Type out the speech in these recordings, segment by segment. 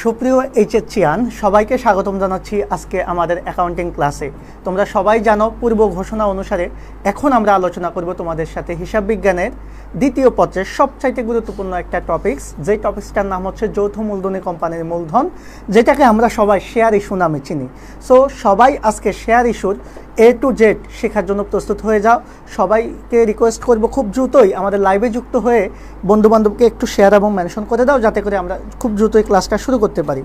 সুপ্রিয় এইচএসিয়ান সবাইকে স্বাগতম জানাচ্ছি আজকে আমাদের অ্যাকাউন্টিং ক্লাসে। তোমরা সবাই জানো পূর্ব ঘোষণা অনুসারে এখন আমরা আলোচনা করব তোমাদের সাথে হিসাব বিজ্ঞানের দ্বিতীয় পত্রের সবচাইতে গুরুত্বপূর্ণ একটা টপিকস, যে টপিকসটার নাম হচ্ছে যৌথ মূলধনী কোম্পানির মূলধন, যেটাকে আমরা সবাই শেয়ার ইস্যু নামে চিনি। সো সবাই আজকে শেয়ার ইস্যুর A to Z শেখার জন্য প্রস্তুত হয়ে যাও। সবাইকে রিকোয়েস্ট করব খুব দ্রুতই আমাদের লাইভে যুক্ত হয়ে বন্ধুবান্ধবকে একটু শেয়ার এবং মেনশন করে দাও, যাতে করে আমরা খুব দ্রুতই ক্লাসটা শুরু করতে পারি।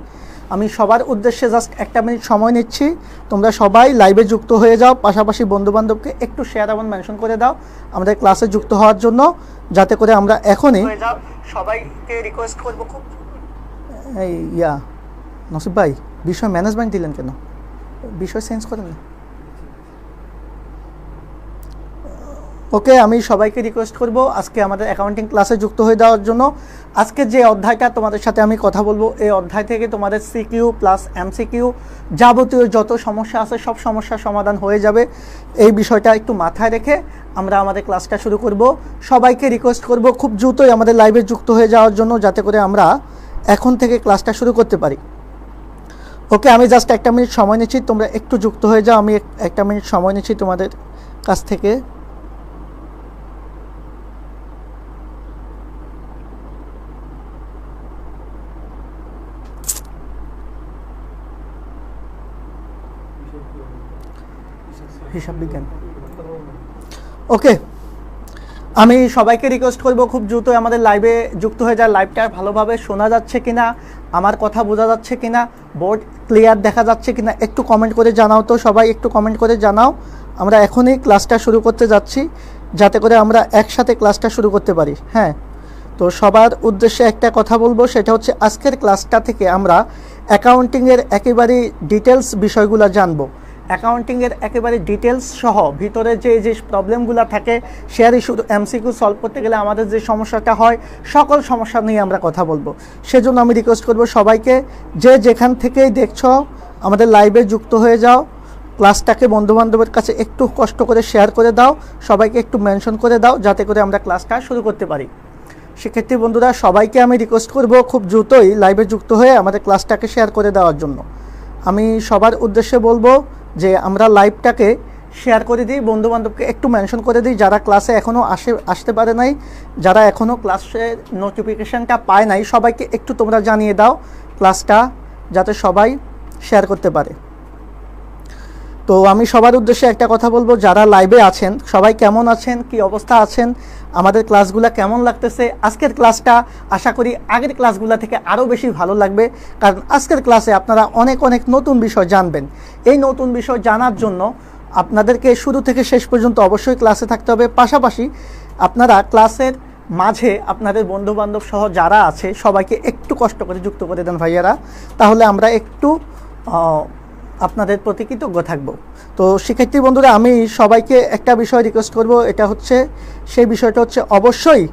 আমি সবার উদ্দেশ্যে জাস্ট একটা মিনিট সময় নিচ্ছি, তোমরা সবাই লাইভে যুক্ত হয়ে যাও, পাশাপাশি বন্ধুবান্ধবকে একটু শেয়ার এবং মেনশন করে দাও আমাদের ক্লাসে যুক্ত হওয়ার জন্য, যাতে করে আমরা এখনই সবাইকে রিকোয়েস্ট করব খুব নসিব ভাই বিষয় ম্যানেজমেন্ট দিলেন কেন, বিষয় চেঞ্জ করেন না। ওকে, আমি সবাইকে রিকোয়েস্ট করব আজকে আমাদের অ্যাকাউন্টিং ক্লাসে যুক্ত হয়ে যাওয়ার জন্য। আজকে যে অধ্যায়টা তোমাদের সাথে আমি কথা বলবো, এই অধ্যায় থেকে তোমাদের সিকিউ প্লাস এমসিকিউ যাবতীয় যত সমস্যা আছে সব সমস্যার সমাধান হয়ে যাবে। এই বিষয়টা একটু মাথায় রেখে আমরা আমাদের ক্লাসটা শুরু করব। সবাইকে রিকোয়েস্ট করব খুব দ্রুতই আমাদের লাইভে যুক্ত হয়ে যাওয়ার জন্য, যাতে করে আমরা এখন থেকে ক্লাসটা শুরু করতে পারি। ওকে, আমি জাস্ট একটা মিনিট সময় নিচ্ছি, তোমরা একটু যুক্ত হয়ে যাও। আমি একটা মিনিট সময় নিচ্ছি তোমাদের কাছ থেকে। হিসাব বিজ্ঞান। ওকে, আমি সবাইকে রিকোয়েস্ট করব খুব দ্রুত আমাদের লাইভে যুক্ত হয়ে যায়। লাইভটা ভালোভাবে শোনা যাচ্ছে কিনা, আমার কথা বোঝা যাচ্ছে কিনা, বোর্ড ক্লিয়ার দেখা যাচ্ছে কিনা একটু কমেন্ট করে জানাও তো। সবাই একটু কমেন্ট করে জানাও। আমরা এখনই ক্লাসটা শুরু করতে যাচ্ছি, যাতে করে আমরা একসাথে ক্লাসটা শুরু করতে পারি। হ্যাঁ, তো সবার উদ্দেশ্যে একটা কথা বলবো, সেটা হচ্ছে আজকের ক্লাসটা থেকে আমরা অ্যাকাউন্টিংয়ের একেবারে ডিটেলস বিষয়গুলো জানবো। অ্যাকাউন্টিংয়ের একেবারে ডিটেলস সহ ভিতরে যে প্রবলেমগুলো থাকে, শেয়ার ইস্যু এমসিকিউ সলভ করতে গেলে আমাদের যে সমস্যাটা হয়, সকল সমস্যা নিয়ে আমরা কথা বলবো। সেজন্য আমি রিকোয়েস্ট করব সবাইকে, যে যেখান থেকেই দেখছো আমাদের লাইভে যুক্ত হয়ে যাও, ক্লাসটাকে বন্ধুবান্ধবের কাছে একটু কষ্ট করে শেয়ার করে দাও, সবাইকে একটু মেনশন করে দাও, যাতে করে আমরা ক্লাসটা শুরু করতে পারি। শিক্ষার্থী বন্ধুরা সবাইকে আমি রিকোয়েস্ট করব খুব দ্রুতই লাইভে যুক্ত হয়ে আমাদের ক্লাসটাকে শেয়ার করে দেওয়ার জন্য। আমি সবার উদ্দেশ্যে বলবো যে আমরা লাইভটাকে শেয়ার করে দিই, বন্ধুবান্ধবকে একটু মেনশন করে দিই, যারা ক্লাসে এখনও আসতে পারে নাই, যারা এখনও ক্লাসের নোটিফিকেশানটা পায় নাই, সবাইকে একটু তোমরা জানিয়ে দাও ক্লাসটা, যাতে সবাই শেয়ার করতে পারে। তো আমি সবার উদ্দেশ্যে একটা কথা বলবো, যারা লাইভে আছেন সবাই কেমন আছেন, কি অবস্থা আছেন, আমাদের ক্লাসগুলো কেমন লাগতেছে। আজকের ক্লাসটা আশা করি আগের ক্লাসগুলো থেকে আরও বেশি ভালো লাগবে, কারণ আজকের ক্লাসে আপনারা অনেক অনেক নতুন বিষয় জানবেন। এই নতুন বিষয় জানার জন্য আপনাদেরকে শুরু থেকে শেষ পর্যন্ত অবশ্যই ক্লাসে থাকতে হবে। পাশাপাশি আপনারা ক্লাসের মাঝে আপনাদের বন্ধুবান্ধব সহ যারা আছে সবাইকে একটু কষ্ট করে যুক্ত করে দেন ভাইয়ারা, তাহলে আমরা একটু আপনাদের প্রতি কৃতজ্ঞ থাকব। তো শিক্ষার্থী বন্ধুরা আমি সবাইকে একটা বিষয় রিকোয়েস্ট করব, এটা হচ্ছে সেই বিষয়টা হচ্ছে অবশ্যই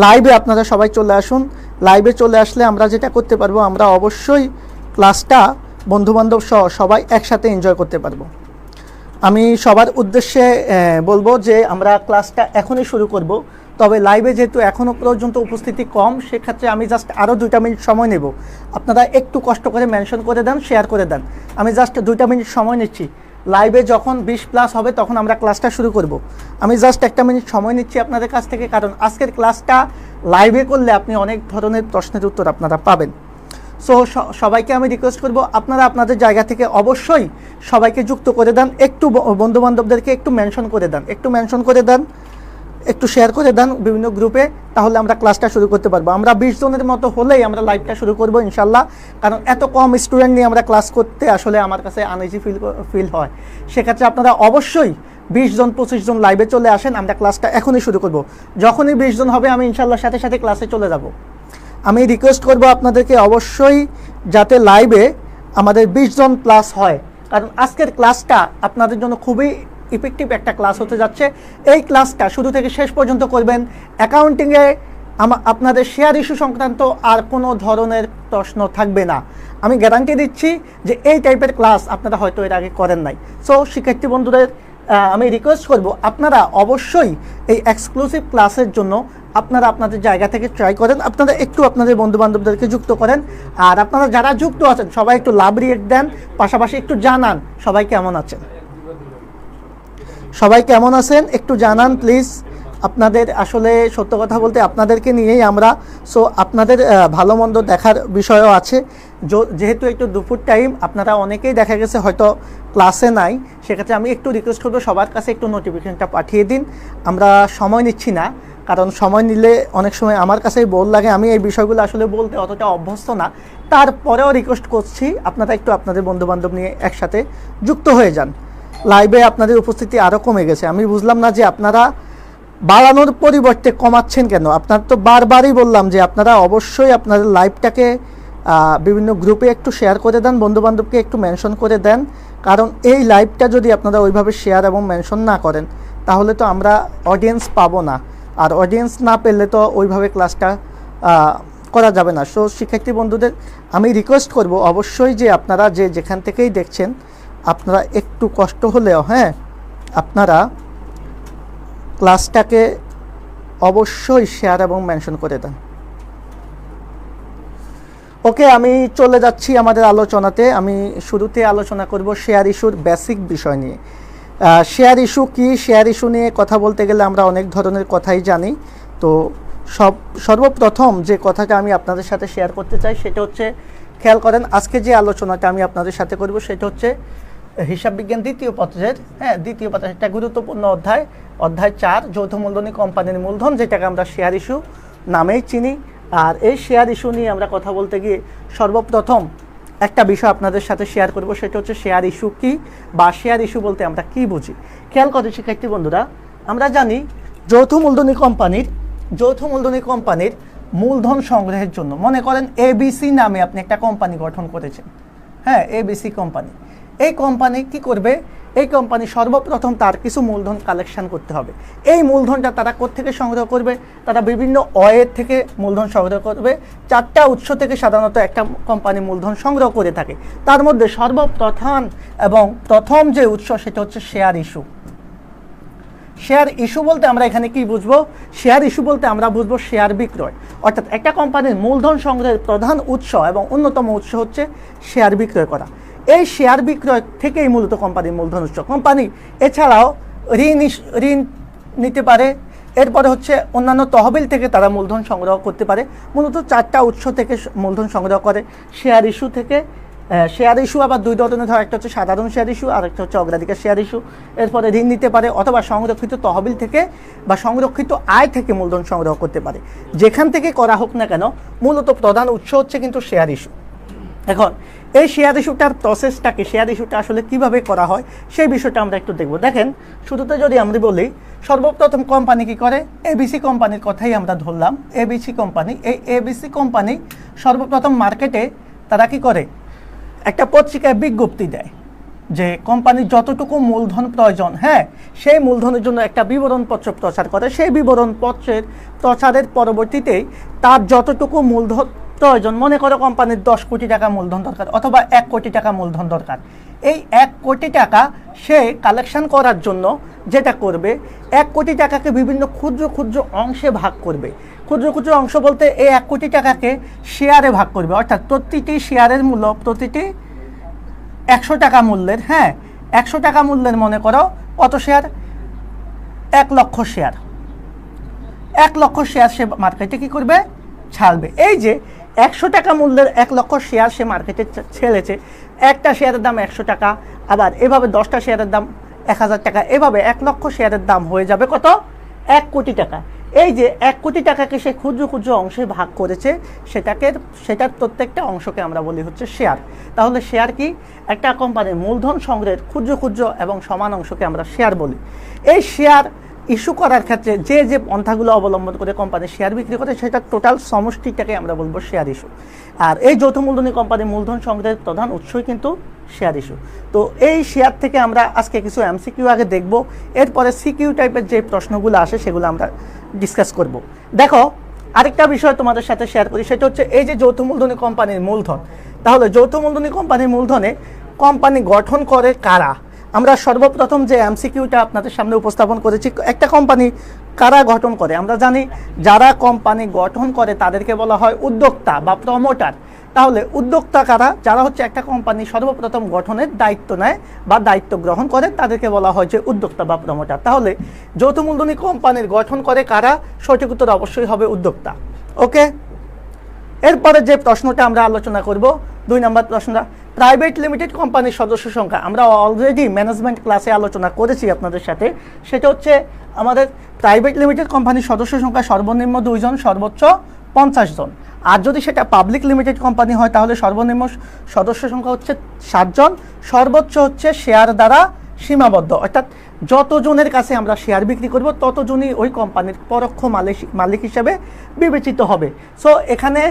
লাইভে আপনারা সবাই চলে আসুন। লাইভে চলে আসলে আমরা যেটা করতে পারবো, আমরা অবশ্যই ক্লাসটা বন্ধুবান্ধব সহ সবাই একসাথে এনজয় করতে পারবো। আমি সবার উদ্দেশ্যে বলবো যে আমরা ক্লাসটা এখনই শুরু করব, তবে লাইভে যেহেতু এখনও পর্যন্ত উপস্থিতি কম, সেক্ষেত্রে আমি জাস্ট আরও 2টা মিনিট সময় নেব। আপনারা একটু কষ্ট করে মেনশন করে দেন, শেয়ার করে দেন। আমি জাস্ট 2টা মিনিট সময় নিচ্ছি। লাইভে যখন 20+ হবে তখন আমরা ক্লাসটা শুরু করব। আমি জাস্ট 1টা মিনিট সময় নিচ্ছি আপনাদের কাছ থেকে, কারণ আজকের ক্লাসটা লাইভে করলে আপনি অনেক ধরনের প্রশ্নের উত্তর আপনারা পাবেন। সো সবাইকে আমি রিকোয়েস্ট করব আপনারা আপনাদের জায়গা থেকে অবশ্যই সবাইকে যুক্ত করে দেন, একটু বন্ধুবান্ধবদেরকে একটু মেনশন করে দেন, একটু শেয়ার করে দেন বিভিন্ন গ্রুপে, তাহলে আমরা ক্লাসটা শুরু করতে পারবো। আমরা 20 জনের মতো হলেই আমরা লাইভটা শুরু করব ইনশাল্লাহ, কারণ এত কম স্টুডেন্ট নিয়ে আমরা ক্লাস করতে আসলে আমার কাছে আনইজি ফিল হয়। সেক্ষেত্রে আপনারা অবশ্যই 20 জন 25 জন লাইভে চলে আসেন, আমরা ক্লাসটা এখনই শুরু করব। যখনই 20 জন হবে আমি ইনশাল্লাহ সাথে সাথে ক্লাসে চলে যাব। আমি রিকোয়েস্ট করব আপনাদেরকে অবশ্যই যাতে লাইভে আমাদের 20 জন প্লাস হয়, কারণ আজকের ক্লাসটা আপনাদের জন্য খুবই ইফেক্টিভ একটা ক্লাস হতে যাচ্ছে। এই ক্লাসটা শুরু থেকে শেষ পর্যন্ত করবেন। অ্যাকাউন্টিংয়ে আপনাদের শেয়ার ইস্যু সংক্রান্ত আর কোনো ধরনের প্রশ্ন থাকবে না, আমি গ্যারান্টি দিচ্ছি যে এই টাইপের ক্লাস আপনারা হয়তো এর আগে করেন নাই। সো শিক্ষার্থী বন্ধুদের আমি রিকোয়েস্ট করব আপনারা অবশ্যই এই এক্সক্লুসিভ ক্লাসের জন্য আপনারা আপনাদের জায়গা থেকে ট্রাই করেন, আপনারা একটু আপনাদের বন্ধুবান্ধবদেরকে যুক্ত করেন, আর আপনারা যারা যুক্ত আছেন সবাই একটু লাভ রিয়েক্ট দেন, পাশাপাশি একটু জানান সবাই কেমন আছেন, সবাই কেমন আছেন একটু জানান প্লিজ। আপনাদের আসলে সত্য কথা বলতে আপনাদেরকে নিয়েই আমরা, সো আপনাদের ভালো মন্দ দেখার বিষয়ও আছে। যেহেতু একটু দুপুর টাইম, আপনারা অনেকেই দেখা গেছে হয়তো ক্লাসে নাই, সেক্ষেত্রে আমি একটু রিকোয়েস্ট করবো সবার কাছে একটু নোটিফিকেশনটা পাঠিয়ে দিন। আমরা সময় নিচ্ছি না, কারণ সময় নিলে অনেক সময় আমার কাছেই বোর লাগে, আমি এই বিষয়গুলো আসলে বলতে অতটা অভ্যস্ত না। তারপরেও রিকোয়েস্ট করছি আপনারা একটু আপনাদের বন্ধুবান্ধব নিয়ে একসাথে যুক্ত হয়ে যান। লাইভে আপনাদের উপস্থিতি আরও কমে গেছে, আমি বুঝলাম না যে আপনারা বাড়ানোর পরিবর্তে কমাচ্ছেন কেন। আপনার তো বারবারই বললাম যে আপনারা অবশ্যই আপনাদের লাইভটাকে বিভিন্ন গ্রুপে একটু শেয়ার করে দেন, বন্ধুবান্ধবকে একটু মেনশন করে দেন, কারণ এই লাইভটা যদি আপনারা ওইভাবে শেয়ার এবং মেনশন না করেন তাহলে তো আমরা অডিয়েন্স পাবো না, আর অডিয়েন্স না পেলে তো ওইভাবে ক্লাসটা করা যাবে না। সো শিক্ষার্থী বন্ধুদের আমি রিকোয়েস্ট করব অবশ্যই যে আপনারা যে যেখান থেকেই দেখছেন আপনারা একটু কষ্ট হলেও আপনারা ক্লাসটাকে অবশ্যই শেয়ার এবং মেনশন করে দেন। ওকে, আমি চলে যাচ্ছি আমাদের আলোচনাতে। আমি শুরুতে আলোচনা করব শেয়ার ইস্যুর বেসিক বিষয় নিয়ে। শেয়ার ইস্যু কি, শেয়ার ইস্যু নিয়ে কথা বলতে গেলে আমরা অনেক ধরনের কথাই জানি। তো সর্বপ্রথম যে কথাটা আমি আপনাদের সাথে শেয়ার করতে চাই সেটা হচ্ছে, খেয়াল করেন আজকে যে আলোচনাটা আমি আপনাদের সাথে করব সেটা হচ্ছে হিসাব বিজ্ঞান দ্বিতীয় পত্রের দ্বিতীয় পত্রের একটা গুরুত্বপূর্ণ অধ্যায় 4 যৌথ মূলধনী কোম্পানির মূলধন, যেটাকে আমরা শেয়ার ইস্যু নামেই চিনি। আর এই শেয়ার ইস্যু নিয়ে আমরা কথা বলতে গিয়ে সর্বপ্রথম একটা বিষয় আপনাদের সাথে শেয়ার করব, সেটা হচ্ছে শেয়ার ইস্যু কি বা শেয়ার ইস্যু বলতে আমরা কি বুঝি। খেয়াল করে শিক্ষার্থী বন্ধুরা, আমরা জানি যৌথ মূলধনী কোম্পানির মূলধন সংগ্রহের জন্য, মনে করেন এবিসি নামে আপনি একটা কোম্পানি গঠন করেছেন, এবিসি কোম্পানি। এই কোম্পানি কি করবে, এই কোম্পানি সর্বপ্রথম তার কিছু মূলধন কালেকশন করতে হবে। এই মূলধনটা তারা কোত্থেকে সংগ্রহ করবে, তারা বিভিন্ন ওয়ের থেকে মূলধন সংগ্রহ করবে। 4টা উৎস থেকে সাধারণত একটা কোম্পানি মূলধন সংগ্রহ করে থাকে, তার মধ্যে সর্বপ্রধান এবং প্রথম যে উৎস সেটা হচ্ছে শেয়ার ইস্যু। শেয়ার ইস্যু বলতে আমরা এখানে কি বুঝবো, শেয়ার ইস্যু বলতে আমরা বুঝবো শেয়ার বিক্রয়, অর্থাৎ একটা কোম্পানির মূলধন সংগ্রহের প্রধান উৎস এবং অন্যতম উৎস হচ্ছে শেয়ার বিক্রয় করা। এই শেয়ার বিক্রয় থেকেই মূলত কোম্পানির মূলধন উৎস। কোম্পানি এছাড়াও ঋণ নিতে পারে, এরপরে হচ্ছে অন্যান্য তহবিল থেকে তারা মূলধন সংগ্রহ করতে পারে। মূলত 4টা উৎস থেকে মূলধন সংগ্রহ করে। শেয়ার ইস্যু থেকে, শেয়ার ইস্যু আবার 2 ধরনের হয়, একটা হচ্ছে সাধারণ শেয়ার ইস্যু আর একটা হচ্ছে অগ্রাধিকার শেয়ার ইস্যু। এরপরে ঋণ নিতে পারে অথবা সংরক্ষিত তহবিল থেকে বা সংরক্ষিত আয় থেকে মূলধন সংগ্রহ করতে পারে। যেখান থেকে করা হোক না কেন মূলত প্রধান উৎস হচ্ছে কিন্তু শেয়ার ইস্যু। এখন এই শেয়ার ইস্যুটার প্রসেসটাকে, শেয়ার ইস্যুটা আসলে কিভাবে করা হয় সেই বিষয়টা আমরা একটু দেখব। দেখেন, শুরুতে যদি আমরা বলি সর্বপ্রথম কোম্পানি কি করে, এবিসি কোম্পানির কথাই আমরা ধরলাম। এবিসি কোম্পানি, এই এবিসি কোম্পানি সর্বপ্রথম মার্কেটে তারা কি করে, একটা পত্রিকায় বিজ্ঞপ্তি দেয় যে কোম্পানির যতটুকু মূলধন প্রয়োজন, সেই মূলধনের জন্য একটা বিবরণপত্র প্রচার করে। সেই বিবরণপত্রের প্রচারের পরবর্তীতেই তার যতটুকু মূলধন প্রয়োজন, মনে করো কোম্পানির 10 কোটি টাকা মূলধন দরকার অথবা 1 কোটি টাকা মূলধন দরকার, এই 1 কোটি টাকা সে কালেকশন করার জন্য যেটা করবে, 1 কোটি টাকাকে বিভিন্ন ক্ষুদ্র ক্ষুদ্র অংশে ভাগ করবে। ক্ষুদ্র ক্ষুদ্র অংশ বলতে এই 1 কোটি টাকাকে শেয়ারে ভাগ করবে, অর্থাৎ প্রতিটি শেয়ারের মূল্য প্রতিটি 100 টাকা মূল্যের। 100 টাকা মূল্যের মনে করো কত শেয়ার, 1 লক্ষ শেয়ার। 1 লক্ষ শেয়ার সে মার্কেটে কি করবে, ছাড়বে। এই যে 100 টাকা মূল্যের 1 লক্ষ শেয়ার সে মার্কেটে ছেড়েছে, একটা শেয়ারের দাম 100 টাকা, আবার এভাবে 10টা শেয়ারের দাম 1000 টাকা, এভাবে 1 লক্ষ শেয়ারের দাম হয়ে যাবে কত, 1 কোটি টাকা। এই যে 1 কোটি টাকাকে সে ক্ষুদ্র ক্ষুদ্র অংশে ভাগ করেছে, সেটার প্রত্যেকটা অংশকে আমরা বলি হচ্ছে শেয়ার। তাহলে শেয়ার কি, একটা কোম্পানির মূলধন সংগ্রহের ক্ষুদ্র ক্ষুদ্র এবং সমান অংশকে আমরা শেয়ার বলি। এই শেয়ার ইস্যু করার ক্ষেত্রে যে যে পন্থাগুলো অবলম্বন করে কোম্পানি শেয়ার বিক্রি করে সেটা টোটাল সমষ্টিটাকে আমরা বলবো শেয়ার ইস্যু। আর এই যৌথ মূলধনী কোম্পানির মূলধন সংগ্রহের প্রধান উৎসই কিন্তু শেয়ার ইস্যু। তো এই শেয়ার থেকে আমরা আজকে কিছু এমসিকিউ আগে দেখব, এরপরে সিকিউ টাইপের যে প্রশ্নগুলো আসে সেগুলো আমরা ডিসকাস করব। দেখো, আরেকটা বিষয় তোমাদের সাথে শেয়ার করি, সেটা হচ্ছে এই যে যৌথ মূলধনী কোম্পানির মূলধন। তাহলে যৌথ মূলধনী কোম্পানির মূলধনে কোম্পানি গঠন করে কারা, আমরা সর্বপ্রথম যে এমসিকিউটা আপনাদের সামনে উপস্থাপন করেছি, একটা কোম্পানি কারা গঠন করে? আমরা জানি যারা কোম্পানি গঠন করে তাদেরকে বলা হয় উদ্যোক্তা বা প্রমোটার। তাহলে উদ্যোক্তা কারা? যারা হচ্ছে একটা কোম্পানি সর্বপ্রথম গঠনের দায়িত্ব নেয় বা দায়িত্ব গ্রহণ করে তাদেরকে বলা হয় যে উদ্যোক্তা বা প্রমোটার। তাহলে যৌথ মূলধনী কোম্পানির গঠন করে কারা? সঠিক উত্তর অবশ্যই হবে উদ্যোক্তা। ওকে, এরপরে যে প্রশ্নটা আমরা আলোচনা করব, 2 নম্বর প্রশ্নটা, প্রাইভেট লিমিটেড কোম্পানির সদস্য সংখ্যা। আমরা অলরেডি ম্যানেজমেন্ট ক্লাসে আলোচনা করেছি আপনাদের সাথে। সেটা হচ্ছে আমাদের প্রাইভেট লিমিটেড কোম্পানির সদস্য সংখ্যা সর্বনিম্ন 2 জন, সর্বোচ্চ 50 জন। আর যদি সেটা পাবলিক লিমিটেড কোম্পানি হয় তাহলে সর্বনিম্ন সদস্য সংখ্যা হচ্ছে 7 জন, সর্বোচ্চ হচ্ছে শেয়ার দ্বারা সীমাবদ্ধ। অর্থাৎ যতজনের কাছে আমরা শেয়ার বিক্রি করব ততজনই ওই কোম্পানির পরোক্ষ মালিক হিসেবে বিবেচিত হবে। সো এখানে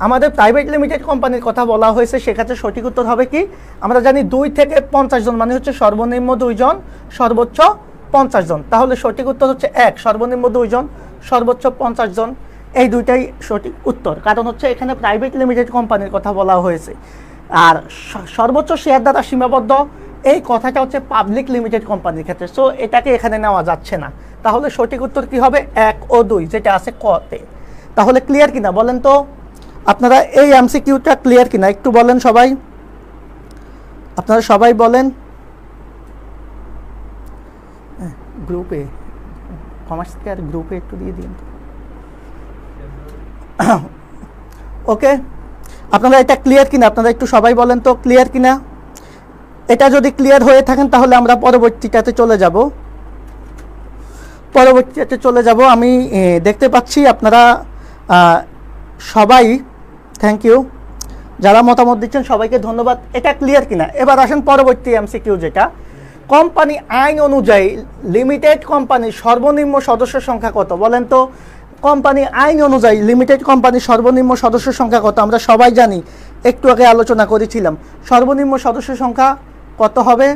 আমাদের প্রাইভেট লিমিটেড কোম্পানির কথা বলা হয়েছে, সেক্ষেত্রে সঠিক উত্তর হবে কি? আমরা জানি 2 থেকে 50 জন মানে হচ্ছে সর্বনিম্ন 2 জন, সর্বোচ্চ 50 জন। তাহলে সঠিক উত্তর হচ্ছে 1, সর্বনিম্ন 2 জন, সর্বোচ্চ 50 জন। এই দুইটাই সঠিক উত্তর, কারণ হচ্ছে এখানে প্রাইভেট লিমিটেড কোম্পানির কথা বলা হয়েছে। আর সর্বোচ্চ শেয়ার দ্বারা সীমাবদ্ধ, এই কথাটা হচ্ছে পাবলিক লিমিটেড কোম্পানির ক্ষেত্রে। সো এটাকে এখানে নেওয়া যাচ্ছে না। তাহলে সঠিক উত্তর কি হবে? 1 ও 2, যেটা আছে কতে। তাহলে ক্লিয়ার কিনা বলেন তো? আপনারা এই এমসিকিউটা ক্লিয়ার কিনা একটু বলেন সবাই, আপনারা সবাই বলেন। গ্রুপে কমার্স কেয়ার গ্রুপে একটু দিয়ে দিন। ওকে, আপনারা এটা ক্লিয়ার কিনা? আপনারা একটু সবাই বলেন তো ক্লিয়ার কিনা। এটা যদি ক্লিয়ার হয়ে থাকেন তাহলে আমরা পরবর্তীটাতে চলে যাব। আমি দেখতে পাচ্ছি আপনারা সবাই, থ্যাংক ইউ যারা মতামত দিচ্ছেন, সবাইকে ধন্যবাদ। এটা ক্লিয়ার কিনা? এবার আসেন পরবর্তী এমসিকিউ, যেটা কোম্পানি আইন অনুযায়ী লিমিটেড কোম্পানির সর্বনিম্ন সদস্য সংখ্যা কত? বলেন তো, কোম্পানি আইন অনুযায়ী লিমিটেড কোম্পানির সর্বনিম্ন সদস্য সংখ্যা কত? আমরা সবাই জানি, একটু আগে আলোচনা করেছিলাম। সর্বনিম্ন সদস্য সংখ্যা কত হবে?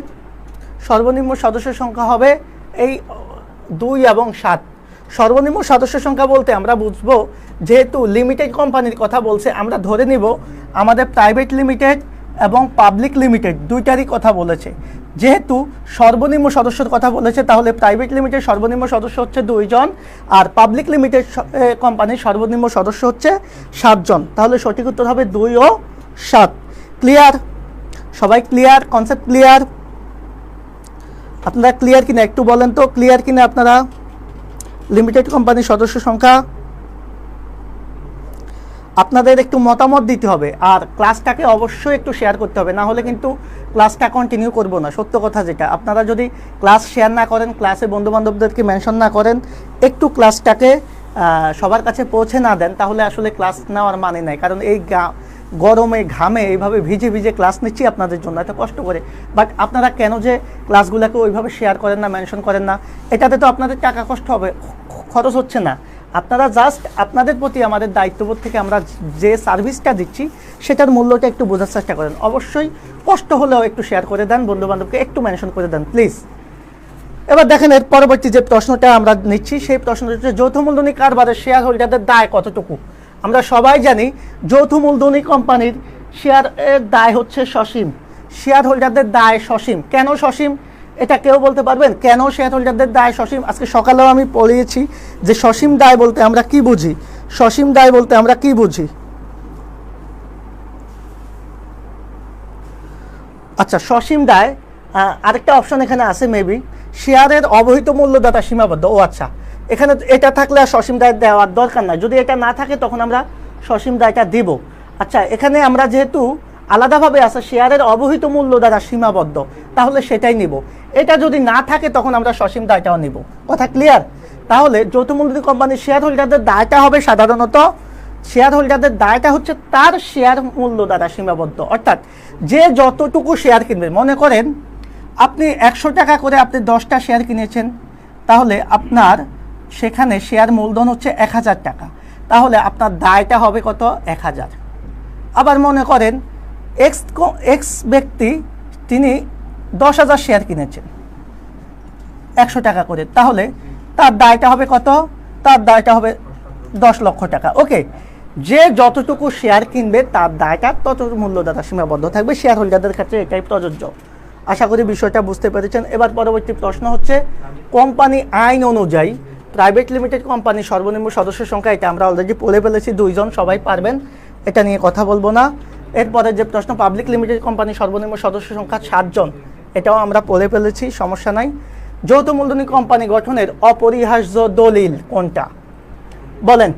সর্বনিম্ন সদস্য সংখ্যা হবে এই 2 এবং 7। সর্বনিম্ন সদস্য সংখ্যা বলতে আমরা বুঝবো, যেহেতু লিমিটেড কোম্পানির কথা বলছে, আমরা ধরে নিব আমাদের প্রাইভেট লিমিটেড এবং পাবলিক লিমিটেড দুইটারই কথা বলেছে। যেহেতু সর্বনিম্ন সদস্যর কথা বলেছে, তাহলে প্রাইভেট লিমিটেড সর্বনিম্ন সদস্য হচ্ছে 2 জন, আর পাবলিক লিমিটেড কোম্পানির সর্বনিম্ন সদস্য হচ্ছে 7 জন। তাহলে সঠিক উত্তর হবে 2 ও 7। ক্লিয়ার? সবাই ক্লিয়ার? Concept clear? আপনারা ক্লিয়ার কিনা একটু বলেন তো, ক্লিয়ার কিনা আপনারা? লিমিটেড কোম্পানির সদস্য সংখ্যা আপনাদের একটু মতামত দিতে হবে, আর ক্লাসটাকে অবশ্যই একটু শেয়ার করতে হবে, না হলে কিন্তু ক্লাসটা কন্টিনিউ করব না। সত্য কথা যেটা, আপনারা যদি ক্লাস শেয়ার না করেন, ক্লাসে বন্ধুবান্ধবদেরকে মেনশন না করেন, একটু ক্লাসটাকে সবার কাছে পৌঁছে না দেন, তাহলে আসলে ক্লাস নেওয়ার মানে নাই। কারণ এই গরমে ঘামে এইভাবে ভিজে ভিজে ক্লাস নিচ্ছি আপনাদের জন্য, এত কষ্ট করে। বাট আপনারা কেন যে ক্লাসগুলোকে ওইভাবে শেয়ার করেন না, মেনশন করেন না? এটাতে তো আপনাদের টাকা কষ্ট হবে, খরচ হচ্ছে না। আপনারা জাস্ট আপনাদের প্রতি আমাদের দায়িত্ববোধ থেকে আমরা যে সার্ভিসটা দিচ্ছি সেটার মূল্যটা একটু বোঝার চেষ্টা করেন। অবশ্যই কষ্ট হলেও একটু শেয়ার করে দেন, বন্ধুবান্ধবকে একটু মেনশন করে দেন প্লিজ। এবার দেখেন, এর পরবর্তী যে প্রশ্নটা আমরা নিচ্ছি, সেই প্রশ্নটা হচ্ছে যৌথ মূলধনী কারবারের শেয়ার হোল্ডারদের দায় কতটুকু? আমরা সবাই জানি যৌথ মূলধনী কোম্পানির শেয়ারের দায় হচ্ছে সসীম, শেয়ার হোল্ডারদের দায় সসীম। কেন সসীম এটা কেউ বলতে পারবেন? কেন শেয়ার হোল্ডারদের দায় সসীম? আজকে সকালেও আমি পড়িয়েছি যে সসীম দায় বলতে আমরা কি বুঝি। সসীম দায় বলতে আমরা কি বুঝি? আচ্ছা, সসীম দায় আরেকটা অপশন এখানে আছে, মেবি শেয়ারের অবহিত মূল্যদাতা সীমাবদ্ধ। ও আচ্ছা, এখানে এটা থাকলে আর সসীম দায় দেওয়ার দরকার নাই, যদি এটা না থাকে তখন আমরা সসীম দায়টা দিব। আচ্ছা, এখানে আমরা যেহেতু আলাদাভাবে আছে শেয়ারের অবহিত মূল্য দ্বারা সীমাবদ্ধ, তাহলে সেটাই নিব। এটা যদি না থাকে তখন আমরা সসীম দায়টাও নিব। কথা ক্লিয়ার? তাহলে যৌথ মূলধনী কোম্পানির শেয়ার হোল্ডারদের দায়টা হবে সাধারণত, শেয়ার হোল্ডারদের দায়টা হচ্ছে তার শেয়ার মূল্য দ্বারা সীমাবদ্ধ। অর্থাৎ যে যতটুকু শেয়ার কিনবে, মনে করেন আপনি 100 টাকা করে আপনি 10টা শেয়ার কিনেছেন, তাহলে আপনার সেখানে শেয়ার মূলধন হচ্ছে 1000 টাকা, তাহলে আপনার দায়টা হবে কত? 1000। আবার মনে করেন এক্স ব্যক্তি তিনি 10,000 শেয়ার কিনেছেন 100 টাকা করে, তাহলে তার দায়টা হবে কত? তার দায়টা হবে 10 লক্ষ টাকা। ওকে, যে যতটুকু শেয়ার কিনবে তার দায়টা তত মূল্যদাতা সীমাবদ্ধ থাকবে, শেয়ার হোল্ডারদের ক্ষেত্রে এটাই প্রযোজ্য। আশা করি বিষয়টা বুঝতে পেরেছেন। এবার পরবর্তী প্রশ্ন হচ্ছে, কোম্পানি আইন অনুযায়ী প্রাইভেট লিমিটেড কোম্পানির সর্বনিম্ন সদস্য সংখ্যা, এটা আমরা অলরেডি পড়ে ফেলেছি, 2 জন, সবাই পারবেন, এটা নিয়ে কথা বলবো না। এরপরে যে প্রশ্ন, পাবলিক লিমিটেড কোম্পানির সর্বনিম্ন সদস্য সংখ্যা 7 জন, এটাও আমরা পড়ে ফেলেছি, সমস্যা নাই। যৌথ মূলধনী কোম্পানি গঠনের অপরিহার্য দলিল কোনটা? বলেন,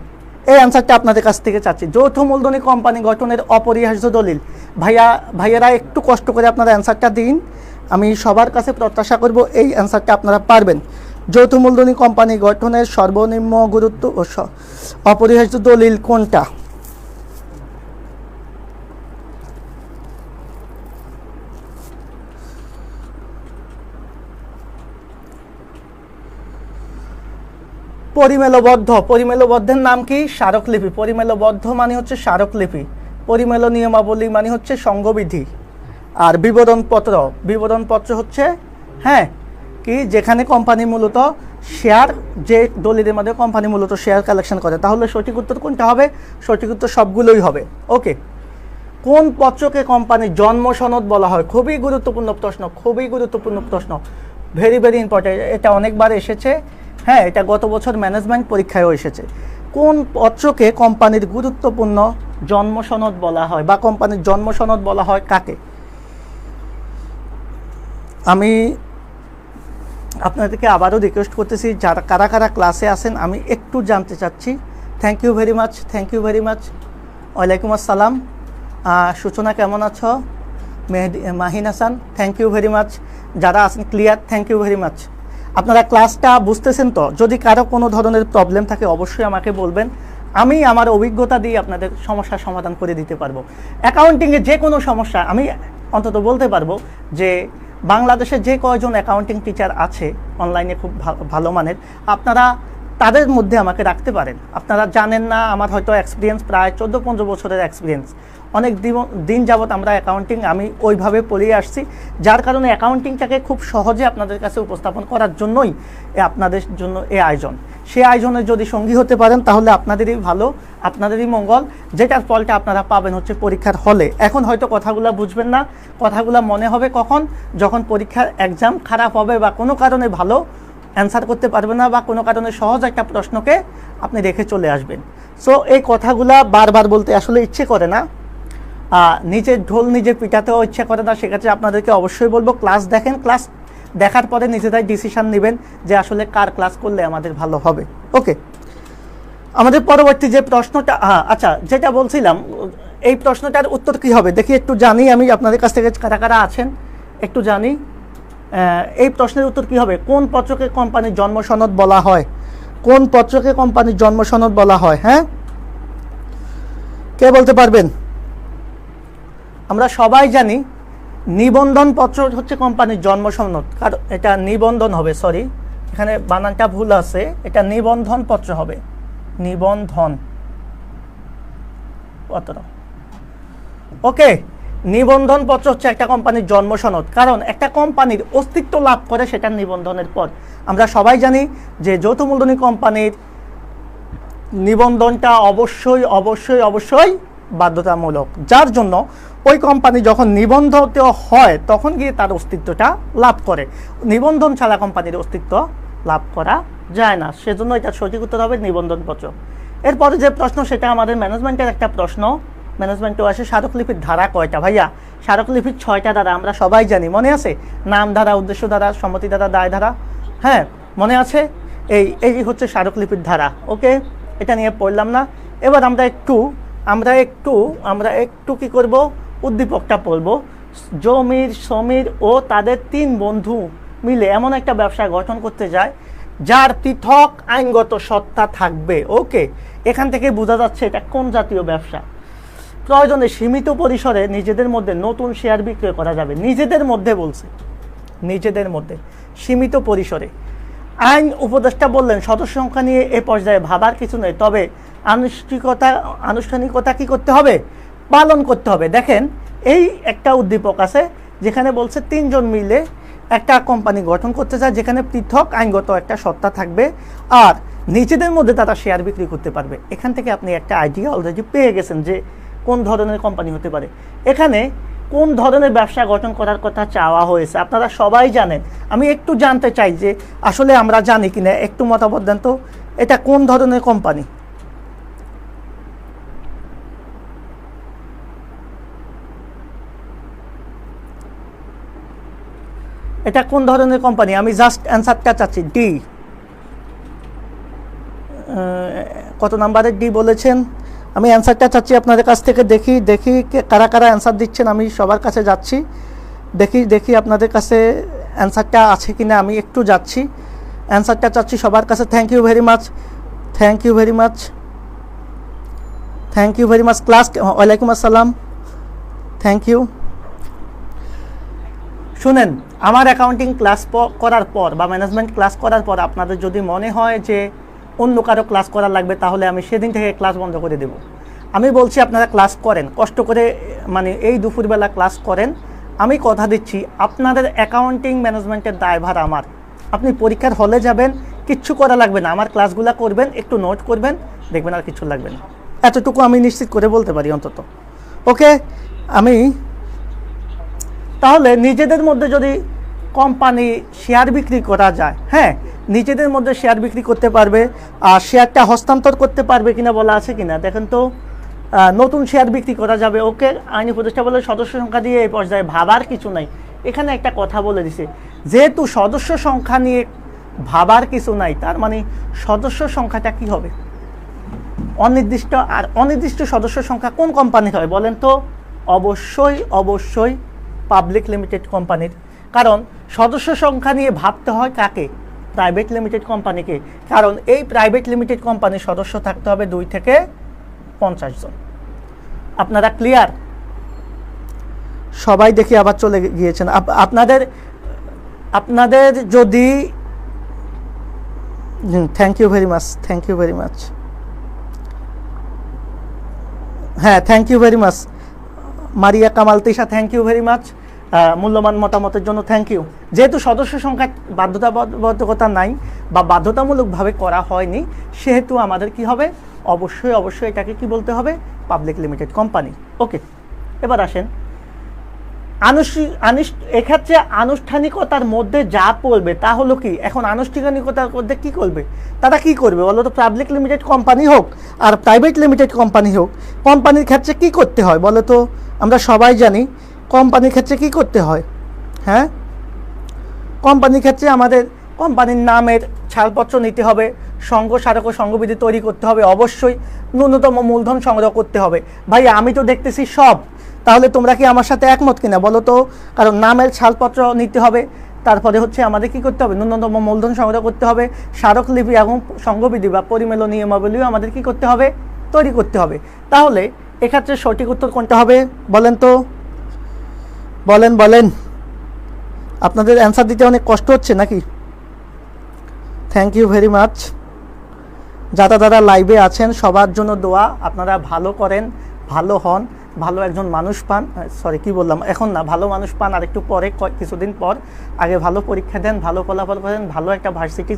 এই অ্যান্সারটা আপনাদের কাছ থেকে চাচ্ছি। যৌথ মূলধনী কোম্পানি গঠনের অপরিহার্য দলিল। ভাইয়ারা একটু কষ্ট করে আপনারা অ্যান্সারটা দিন, আমি সবার কাছে প্রত্যাশা করব এই অ্যান্সারটা আপনারা পারবেন। যৌথ মূলধনী কোম্পানি গঠনের সর্বনিম্ন গুরুত্ব ও অপরিহার্য দলিল কোনটা? পরিমেলবদ্ধের নাম কি? স্মারকলিপি। পরিমেলবদ্ধ মানে হচ্ছে স্মারকলিপি, পরিমেল নিয়মাবলী মানে হচ্ছে সংঘবিধি। আর বিবরণপত্র হচ্ছে কি, যেখানে কোম্পানি মূলত শেয়ার, যে দলিলের মধ্যে কোম্পানি মূলত শেয়ার কালেকশন করে। তাহলে সঠিক উত্তর কোনটা হবে? সঠিক উত্তর সবগুলোই হবে। ওকে, কোন পত্রকে কোম্পানির জন্ম সনদ বলা হয়? খুবই গুরুত্বপূর্ণ প্রশ্ন, ভেরি ভেরি ইম্পর্টেন্ট। এটা অনেকবার এসেছে, এটা গত বছর ম্যানেজমেন্ট পরীক্ষায়ও এসেছে। কোন পত্রকে কোম্পানির গুরুত্বপূর্ণ জন্ম সনদ বলা হয়, বা কোম্পানির জন্ম সনদ বলা হয় কাকে? আমি আপনাদেরকে আবারও রিকোয়েস্ট করতেছি, যারা কারা ক্লাসে আছেন আমি একটু জানতে চাচ্ছি। Thank you very much. ওয়ালাইকুম আসসালাম। সূচনা কেমন আছো? Mahin Hasan, thank you very much. যারা আছেন clear, thank you very much. আপনারা ক্লাসটা বুঝতেছেন তো? যদি কারো কোনো ধরনের প্রবলেম থাকে অবশ্যই আমাকে বলবেন, আমি আমার অভিজ্ঞতা দিয়ে আপনাদের সমস্যার সমাধান করে দিতে পারবো। অ্যাকাউন্টিংয়ে যে কোনো সমস্যা আমি অন্তত বলতে পারবো যে বাংলাদেশে যে কয়জন অ্যাকাউন্টিং টিচার আছে অনলাইনে খুব ভালো মানের, আপনারা তাদের মধ্যে আমাকে রাখতে পারেন। আপনারা জানেন না, আমার হয়তো এক্সপিরিয়েন্স প্রায় 14-15 বছরের এক্সপিরিয়েন্স। অনেক দিন যাবৎ আমরা অ্যাকাউন্টিং আমি ওইভাবে পড়িয়ে আসছি, যার কারণে অ্যাকাউন্টিংটাকে খুব সহজে আপনাদের কাছে উপস্থাপন করার জন্যই আপনাদের জন্য এই আয়োজন। সেই আয়োজনে যদি সঙ্গী হতে পারেন তাহলে আপনাদেরই ভালো, আপনাদেরই মঙ্গল, যেটার ফলটা আপনারা পাবেন হচ্ছে পরীক্ষার হলে। এখন হয়তো কথাগুলো বুঝবেন না, কথাগুলো মনে হবে কখন? যখন পরীক্ষার এক্সাম খারাপ হবে বা কোনো কারণে ভালো অ্যান্সার করতে পারবেন না, বা কোনো কারণে সহজ একটা প্রশ্নকে আপনি রেখে চলে আসবেন। সো এই কথাগুলা বারবার বলতে আসলে ইচ্ছে করে না, নিজের ঢোল নিজে পিটাতেও ইচ্ছা করে না। সেক্ষেত্রে আপনাদেরকে অবশ্যই বলবো ক্লাস দেখেন, ক্লাস দেখার পরে নিজেরাই ডিসিশন নেবেন যে আসলে কার ক্লাস করলে আমাদের ভালো হবে। ওকে, আমাদের পরবর্তী যে প্রশ্নটা, আচ্ছা যেটা বলছিলাম, এই প্রশ্নটার উত্তর কি হবে দেখি একটু জানি আমি আপনাদের কাছ থেকে, কারা আছেন একটু জানি। এই প্রশ্নের উত্তর কি হবে? কোন পত্রকে কোম্পানির জন্ম সনদ বলা হয়? কোন পত্রকে কোম্পানির জন্ম সনদ বলা হয়? কে বলতে পারবেন? আমরা সবাই জানি নিবন্ধন পত্র হচ্ছে কোম্পানির জন্ম সনদ, কারণ এটা নিবন্ধন হবে, সরি এখানে বানানটা ভুল আছে, এটা নিবন্ধন পত্র হবে, নিবন্ধন পত্র। ওকে, নিবন্ধন পত্র হচ্ছে একটা কোম্পানির জন্ম সনদ, কারণ একটা কোম্পানির অস্তিত্ব লাভ করে সেটার নিবন্ধনের পর। আমরা সবাই জানি যে যৌথ মূলধনী কোম্পানির নিবন্ধনটা অবশ্যই বাধ্যতামূলক, যার জন্য ওই কোম্পানি যখন নিবন্ধিত হয় তখন গিয়ে তার অস্তিত্বটা লাভ করে। নিবন্ধন ছাড়া কোম্পানির অস্তিত্ব লাভ করা যায় না, সেজন্য এটা সঠিক উত্তর হবে নিবন্ধনপত্র। এরপরে যে প্রশ্ন সেটা আমাদের ম্যানেজমেন্টের একটা প্রশ্ন, ম্যানেজমেন্টও আসে। স্মারকলিপির ধারা কয়টা? ভাইয়া স্মারকলিপির 6টা ধারা আমরা সবাই জানি, মনে আছে? নাম ধারা, উদ্দেশ্য ধারা, সম্মতি ধারা, দায় ধারা, মনে আছে? এই হচ্ছে স্মারকলিপির ধারা। ওকে, এটা নিয়ে পড়লাম না। এবার আমরা একটু কি করব? উদ্দীপকটা পড়ব। সমীর ও তাদের 3 বন্ধু মিলে এমন একটা ব্যবসা গঠন করতে যায় যার পৃথক আইনগত সত্তা থাকবে। ওকে, এখান থেকে বোঝা যাচ্ছে এটা কোন জাতীয় ব্যবসা। প্রয়োজনে সীমিত পরিসরে নিজেদের মধ্যে নতুন শেয়ার বিক্রয় করা যাবে। নিজেদের মধ্যে বলছে, নিজেদের মধ্যে সীমিত পরিসরে। আইন উপদেষ্টা বললেন সদস্য সংখ্যা নিয়ে এ পর্যায়ে ভাবার কিছু নেই, তবে আনুষ্ঠানিকতা কি করতে হবে? পালন করতে হবে। দেখেন, এই একটা উদ্দীপক আছে যেখানে বলছে 3 জন মিলে একটা কোম্পানি গঠন করতে চায় যেখানে পৃথক আইনগত একটা সত্তা থাকবে আর নিজেদের মধ্যে তারা শেয়ার বিক্রি করতে পারবে। এখান থেকে আপনি একটা আইডিয়া অলরেডি পেয়ে গেছেন যে কোন ধরনের কোম্পানি হতে পারে। এখানে কোন ধরনের ব্যবসা গঠন করার কথা চাওয়া হয়েছে আপনারা সবাই জানেন। আমি একটু জানতে চাই যে আসলে আমরা জানি কিনা, একটু মতামত দেন তো। এটা কোন ধরনের কোম্পানি? এটা কোন ধরনের কোম্পানি? আমি জাস্ট অ্যান্সারটা চাচ্ছি। ডি, কত নাম্বারের ডি বলেছেন? আমি অ্যান্সারটা চাচ্ছি আপনাদের কাছ থেকে। দেখি দেখি কারা কারা অ্যান্সার দিচ্ছেন। আমি সবার কাছে যাচ্ছি, দেখি দেখি আপনাদের কাছে অ্যান্সারটা আছে কিনা। আমি একটু যাচ্ছি, অ্যান্সারটা চাচ্ছি সবার কাছে। Thank you very much, thank you very much, thank you very much. Class, ওয়ালাইকুম আসসালাম, থ্যাংক ইউ। শুনেন, আমার অ্যাকাউন্টিং ক্লাস করার পর বা ম্যানেজমেন্ট ক্লাস করার পর আপনাদের যদি মনে হয় যে অন্য কারো ক্লাস করা লাগবে, তাহলে আমি সেদিন থেকে ক্লাস বন্ধ করে দেব। আমি বলছি আপনারা ক্লাস করেন, কষ্ট করে, মানে এই দুপুরবেলা ক্লাস করেন। আমি কথা দিচ্ছি আপনাদের অ্যাকাউন্টিং ম্যানেজমেন্টের দায়ভার আমার। আপনি পরীক্ষার হলে যাবেন, কিচ্ছু করা লাগবে না, আমার ক্লাসগুলো করবেন, একটু নোট করবেন, দেখবেন আর কিছু লাগবে না। এতটুকু আমি নিশ্চিত করে বলতে পারি অন্তত। ওকে, আমি তাহলে নিজেদের মধ্যে যদি কোম্পানি শেয়ার বিক্রি করা যায়, হ্যাঁ, নিজেদের মধ্যে শেয়ার বিক্রি করতে পারবে, আর শেয়ারটা হস্তান্তর করতে পারবে কিনা বলা আছে কিনা দেখেন তো। নতুন শেয়ার বিক্রি করা যাবে। ওকে, আইনি প্রতিষ্ঠা বলে সদস্য সংখ্যা দিয়ে এই পর্যায়ে ভাবার কিছু নাই। এখানে একটা কথা বলে দিছে, যেহেতু সদস্য সংখ্যা নিয়ে ভাবার কিছু নাই, তার মানে সদস্য সংখ্যাটা কি হবে? অনির্দিষ্ট। আর অনির্দিষ্ট সদস্য সংখ্যা কোন কোম্পানির হয় বলেন তো? অবশ্যই অবশ্যই পাবলিক লিমিটেড কোম্পানির। কারণ সদস্য সংখ্যা নিয়ে ভাবতে হয় কাকে? প্রাইভেট লিমিটেড কোম্পানিকে। কারণ এই প্রাইভেট লিমিটেড কোম্পানির সদস্য থাকতে হবে 2 থেকে 50 জন। আপনারা ক্লিয়ার? সবাই দেখি আবার চলে গিয়েছেন। আপনাদের যদি, thank you very much, thank you very much, হ্যাঁ, thank you very much Maria Kamal Tisha, thank you very much মূল্যবান মতামতের জন্য, থ্যাংক ইউ। যেহেতু সদস্য সংখ্যা বাধ্যবাধকতা নাই বা বাধ্যতামূলকভাবে করা হয়নি, সেহেতু আমাদের কি হবে? অবশ্যই অবশ্যই এটাকে কি বলতে হবে? Public limited company. ওকে, এবার আসেন এক্ষেত্রে আনুষ্ঠানিকতার মধ্যে যা পড়বে তা হলো কি? এখন আনুষ্ঠানিকতার মধ্যে কি করবে তারা? কি করবে বলো তো? পাবলিক লিমিটেড কোম্পানি হোক আর প্রাইভেট লিমিটেড কোম্পানি হোক, কোম্পানির ক্ষেত্রে কি করতে হয় বলো তো? আমরা সবাই জানি কোম্পানির ক্ষেত্রে কি করতে হয়। হ্যাঁ, কোম্পানির ক্ষেত্রে আমাদের কোম্পানির নামের ছাড়পত্র নিতে হবে, সংঘ স্মারক ও সংঘবিধি তৈরি করতে হবে, অবশ্যই ন্যূনতম মূলধন সংগ্রহ করতে হবে। ভাই আমি তো দেখতেছি সব, তাহলে তোমরা কি আমার সাথে একমত কিনা বলো তো? কারণ নামের ছাড়পত্র নিতে হবে, তারপরে হচ্ছে আমাদের কি করতে হবে? ন্যূনতম মূলধন সংগ্রহ করতে হবে, স্মারকলিপি এবং সংঘবিধি বা পরিমেলন নিয়মাবলীও আমাদের কি করতে হবে? তৈরি করতে হবে। তাহলে এক্ষেত্রে সঠিক উত্তর কোনটা হবে বলেন তো? বলেন বলেন, আপনাদের অ্যান্সার দিতে অনেক কষ্ট হচ্ছে নাকি? Thank you very much. যারা লাইভে আছেন সবার জন্য দোয়া, আপনারা ভালো করেন, ভালো হন, ভালো একজন মানুষ পান। সরি, কি বললাম, এখন না, ভালো মানুষ পান আর একটু পরে, কিছুদিন পর। আগে ভালো পরীক্ষা দেন, ভালো ফলাফল করেন, ভালো একটা ভার্সিটি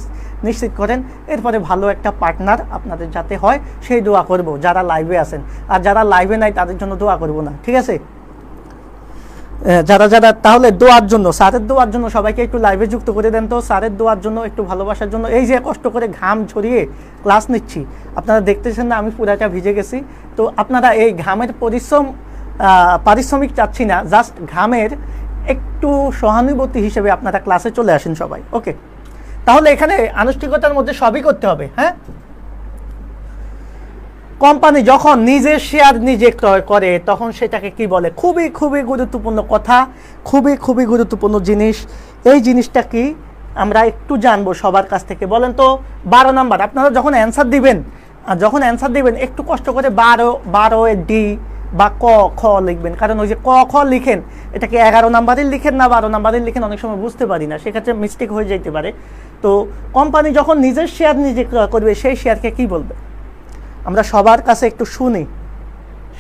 নিশ্চিত করেন, এরপরে ভালো একটা পার্টনার আপনাদের যাতে হয় সেই দোয়া করব যারা লাইভে আছেন। আর যারা লাইভে নাই তাদের জন্য দোয়া করব না, ঠিক আছে? যারা তাহলে দোয়ার জন্য, স্যারের দোয়ার জন্য সবাইকে একটু লাইভে যুক্ত করে দেন তো। স্যারের দোয়ার জন্য, একটু ভালোবাসার জন্য। এই যে কষ্ট করে ঘাম ঝরিয়ে ক্লাস নিচ্ছি, আপনারা দেখতেছেন না আমি পুরাটা ভিজে গেছি। তো আপনারা এই ঘামের পারিশ্রমিক চাচ্ছি না, জাস্ট ঘামের একটু সহানুভূতি হিসেবে আপনারা ক্লাসে চলে আসেন সবাই। ওকে, তাহলে এখানে আনুষ্ঠানিকতার মধ্যে সবই করতে হবে। হ্যাঁ, কোম্পানি যখন নিজের শেয়ার নিজে ক্রয় করে তখন সেটাকে কি বলে? খুবই খুবই গুরুত্বপূর্ণ কথা, খুবই খুবই গুরুত্বপূর্ণ জিনিস। এই জিনিসটা কি আমরা একটু জানবো সবার কাছ থেকে। বলেন তো 12 নাম্বার। আপনারা যখন অ্যান্সার দিবেন একটু কষ্ট করে 12 এর ডি বা ক খ লিখবেন। কারণ ওই যে ক খ লিখেন, এটাকে 11 নাম্বারের লিখেন না 12 নাম্বারের লিখেন, অনেক সময় বুঝতে পারি না, সেক্ষেত্রে মিস্টেক হয়ে যেতে পারে। তো কোম্পানি যখন নিজের শেয়ার নিজে ক্রয় করবে সেই শেয়ারকে কি বলবে? আমরা সবার কাছে একটু শুনি,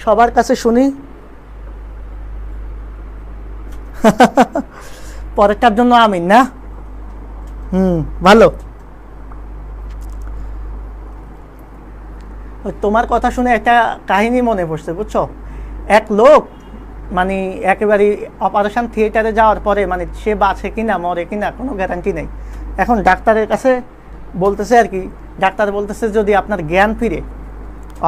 সবার কাছে শুনি। পরেরটার জন্য আমিন না? ভালো। তোমার কথা শুনে একটা কাহিনী মনে পড়ছে, বুঝছো? এক লোক মানে একেবারে অপারেশন থিয়েটারে যাওয়ার পরে মানে সে বাঁচে কিনা মরে কিনা কোনো গ্যারান্টি নেই। এখন ডাক্তারের কাছে বলতেছে আর কি, ডাক্তার বলতেছে যদি আপনার জ্ঞান ফিরে,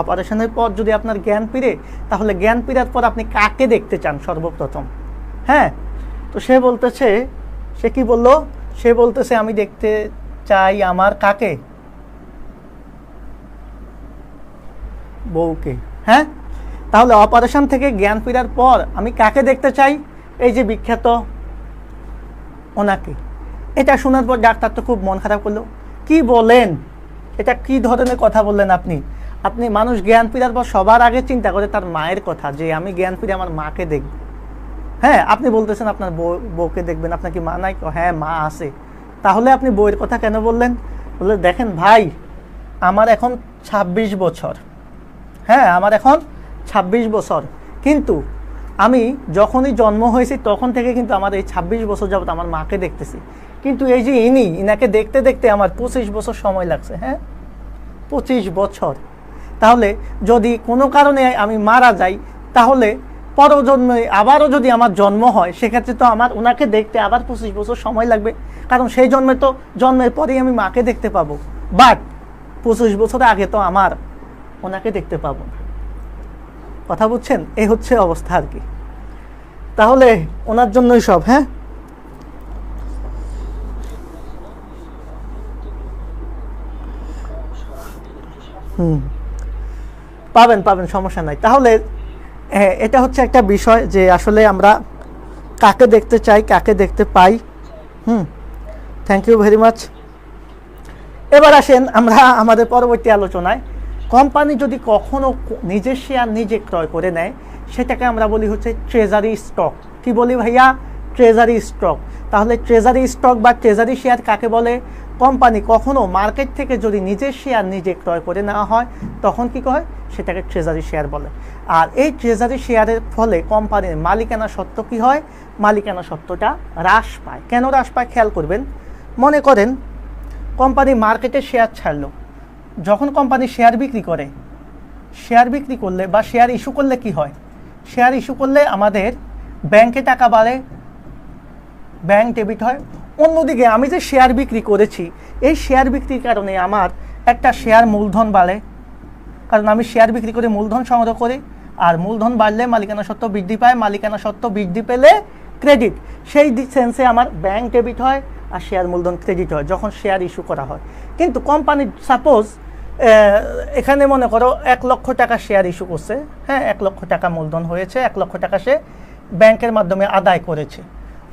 অপারেশনের পর যদি আপনার জ্ঞান ফিরে, তাহলে জ্ঞান ফিরার পর আপনি কাকে দেখতে চান সর্বপ্রথম? হ্যাঁ, তো সে বলতেছে, সে কি বলল, সে বলতেছে আমি দেখতে চাই আমার কাকে, বউকে। হ্যাঁ, তাহলে অপারেশন থেকে জ্ঞান ফেরার পর আমি কাকে দেখতে চাই? এই যে বিখ্যাত ওনাকে। এটা শোনার পর ডাক্তার তো খুব মন খারাপ করলো, কি বলেন, এটা কি ধরনের কথা বললেন আপনি? আপনি মানুষ জ্ঞান ফেরার পর সবার আগে চিন্তা করে তার মায়ের কথা, যে আমি জ্ঞান ফিরে আমার মাকে দেখব। হ্যাঁ, আপনি বলতেছেন আপনার বউকে দেখবেন, আপনার কি মা নাই? হ্যাঁ, মা আছে। তাহলে আপনি বউয়ের কথা কেন বললেন? বললে দেখেন ভাই, আমার এখন 26 বছর। হ্যাঁ, আমার এখন 26 বছর, কিন্তু আমি যখনই জন্ম হয়েছি তখন থেকে কিন্তু আমার এই 26 বছর যাবত আমার মাকে দেখতেছি। কিন্তু এই যে ইনাকে দেখতে দেখতে আমার 25 বছর সময় লাগছে। হ্যাঁ, 25 বছর। তাহলে যদি কোনো কারণে আমি মারা যাই, তাহলে পরজন্মে আবারও যদি আমার জন্ম হয়, সেক্ষেত্রে তো আমার ওনাকে দেখতে আবার 25 বছর সময় লাগবে, কারণ সেই জন্মে তো জন্মের পরেই আমি মাকে দেখতে পাবো। বাট 25 বছর আগে তো আমার ওনাকে দেখতে পাবো না। কথা বুঝছেন? এই হচ্ছে অবস্থা আর কি। তাহলে ওনার জন্যই সব। হ্যাঁ, পাবেন পাবেন, সমস্যা নাই। তাহলে এটা হচ্ছে একটা বিষয় যে আসলে আমরা কাকে দেখতে চাই, কাকে দেখতে পাই। Thank you very much. এবার আসেন আমরা আমাদের পরবর্তী আলোচনায়। কোম্পানি যদি কখনো নিজের শেয়ার নিজে ক্রয় করে নেয়, সেটাকে আমরা বলি হচ্ছে ট্রেজারি স্টক। কি বলি ভাইয়া? Treasury stock. তাহলে ট্রেজারি স্টক বা ট্রেজারি শেয়ার কাকে বলে? কোম্পানি কখনো মার্কেট থেকে যদি নিজের শেয়ার নিজে ক্রয় করে নেওয়া হয়, তখন কি কয়? সেটাকে ট্রেজারি শেয়ার বলে। আর এই ট্রেজারি শেয়ারের ফলে কোম্পানির মালিকানা সত্ত্ব কি হয়? মালিকানা সত্ত্বটা হ্রাস পায়। কেন হ্রাস পায় খেয়াল করবেন। মনে করেন কোম্পানি মার্কেটে শেয়ার ছাড়লো, যখন কোম্পানি শেয়ার বিক্রি করে, শেয়ার বিক্রি করলে বা শেয়ার ইস্যু করলে কি হয়? শেয়ার ইস্যু করলে আমাদের ব্যাংকে টাকা বাড়ে, ব্যাংক ডেবিট হয়। অন্যদিকে আমি যে শেয়ার বিক্রি করেছি, এই শেয়ার বিক্রির কারণে আমার একটা শেয়ার মূলধন বাড়ে, কারণ আমি শেয়ার বিক্রি করে মূলধন সংগ্রহ করি, আর মূলধন বাড়লে মালিকানা সত্ত্ব বৃদ্ধি পায়, মালিকানা সত্ত্ব বৃদ্ধি পেলে ক্রেডিট, সেই সেন্সে আমার ব্যাংক ডেবিট হয় আর শেয়ার মূলধন ক্রেডিট হয় যখন শেয়ার ইস্যু করা হয়। কিন্তু কোম্পানি সাপোজ এখানে মনে করো 1 লক্ষ টাকা শেয়ার ইস্যু করছে। হ্যাঁ, 1 লক্ষ টাকা মূলধন হয়েছে, 1 লক্ষ টাকা সে ব্যাংকের মাধ্যমে আদায় করেছে।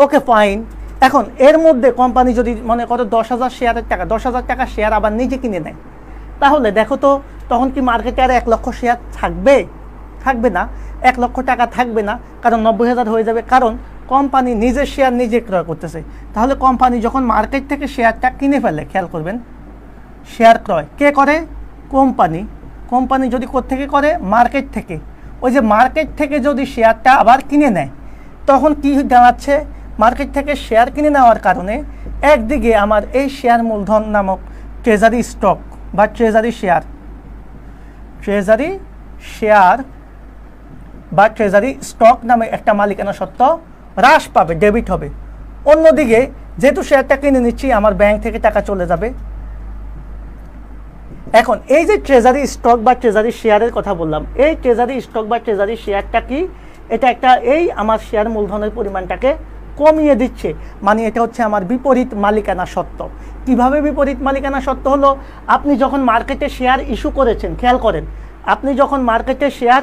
ওকে, ফাইন। এখন এর মধ্যে কোম্পানি যদি মনে করো 10,000 শেয়ারের টাকা, 10,000 টাকা শেয়ার আবার নিজে কিনে নেয়, তাহলে দেখো তো তখন কি মার্কেটে আর 1 লক্ষ শেয়ার থাকবে? থাকবে না। 1 লক্ষ টাকা থাকবে না, কারণ 90,000 হয়ে যাবে, কারণ কোম্পানি নিজের শেয়ার নিজে ক্রয় করতেছে। তাহলে কোম্পানি যখন মার্কেট থেকে শেয়ারটা কিনে ফেলে, খেয়াল করবেন, শেয়ার ক্রয় কে করে? কোম্পানি। কোম্পানি যদি কোত্থেকে করে? মার্কেট থেকে। ওই যে মার্কেট থেকে যদি শেয়ারটা আবার কিনে নেয়, তখন কি দাঁড়াচ্ছে? মার্কেট থেকে শেয়ার কিনে নেওয়ার কারণে একদিকে আমার এই শেয়ার মূলধন নামক ট্রেজারি স্টক বা ট্রেজারি শেয়ার বা ট্রেজারি স্টক নামে একটা মালিকানা সত্ত্ব হ্রাস পাবে, ডেবিট হবে। অন্যদিকে যেহেতু শেয়ারটা কিনে নিচ্ছি, আমার ব্যাংক থেকে টাকা চলে যাবে। এখন এই যে ট্রেজারি স্টক বা ট্রেজারি শেয়ারের কথা বললাম, এই ট্রেজারি স্টক বা ট্রেজারি শেয়ারটা কি? এটা একটা এই আমার শেয়ার মূলধনের পরিমাণটাকে কমিয়ে দিচ্ছে, মানে এটা হচ্ছে আমার বিপরীত মালিকানা সত্ত্ব। কিভাবে বিপরীত মালিকানা সত্ত্ব হলো? আপনি যখন মার্কেটে শেয়ার ইস্যু করেছেন, খেয়াল করেন, আপনি যখন মার্কেটে শেয়ার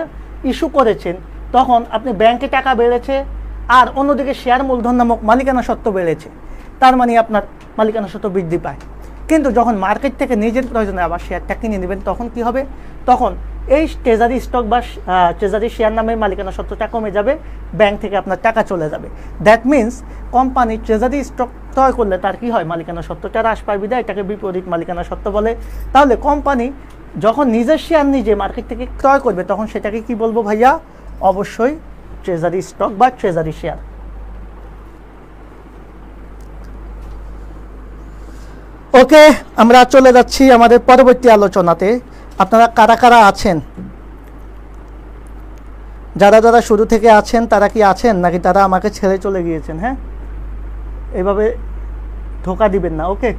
ইস্যু করেছেন তখন আপনি ব্যাংকে টাকা বেড়েছে, আর অন্যদিকে শেয়ার মূলধন নামক মালিকানা সত্ত্ব বেড়েছে, তার মানে আপনার মালিকানা সত্ত্ব বৃদ্ধি পায়। কিন্তু যখন মার্কেট থেকে নিজের প্রয়োজনে আবার শেয়ারটা কিনে নেবেন, তখন কি হবে? তখন এই ট্রেজারি স্টক বা ট্রেজারি শেয়ার নামের মালিকানা সত্ত্বটা কমে যাবে, ব্যাংক থেকে আপনার টাকা চলে যাবে। That means company treasury stock ক্রয় করলে তার কি হয়? মালিকানা সত্ত্বটা হ্রাস পায়, বিধায় এটাকে বিপরীত মালিকানা সত্ত্ব বলে। তাহলে কোম্পানি যখন নিজের শেয়ার নিজে মার্কেট থেকে ক্রয় করবে, তখন সেটাকে কি বলবো ভাইয়া? অবশ্যই ট্রেজারি স্টক বা ট্রেজারি শেয়ার। ওকে, আমরা চলে যাচ্ছি আমাদের পরবর্তী আলোচনাতে। আপনারা কারা কারা আছেন যারা যারা শুরু থেকে আছেন তারা কি আছেন নাকি তারা আমাকে ছেড়ে চলে গিয়েছেন? হ্যাঁ, এভাবে ধোকা দিবেন না। ওকে,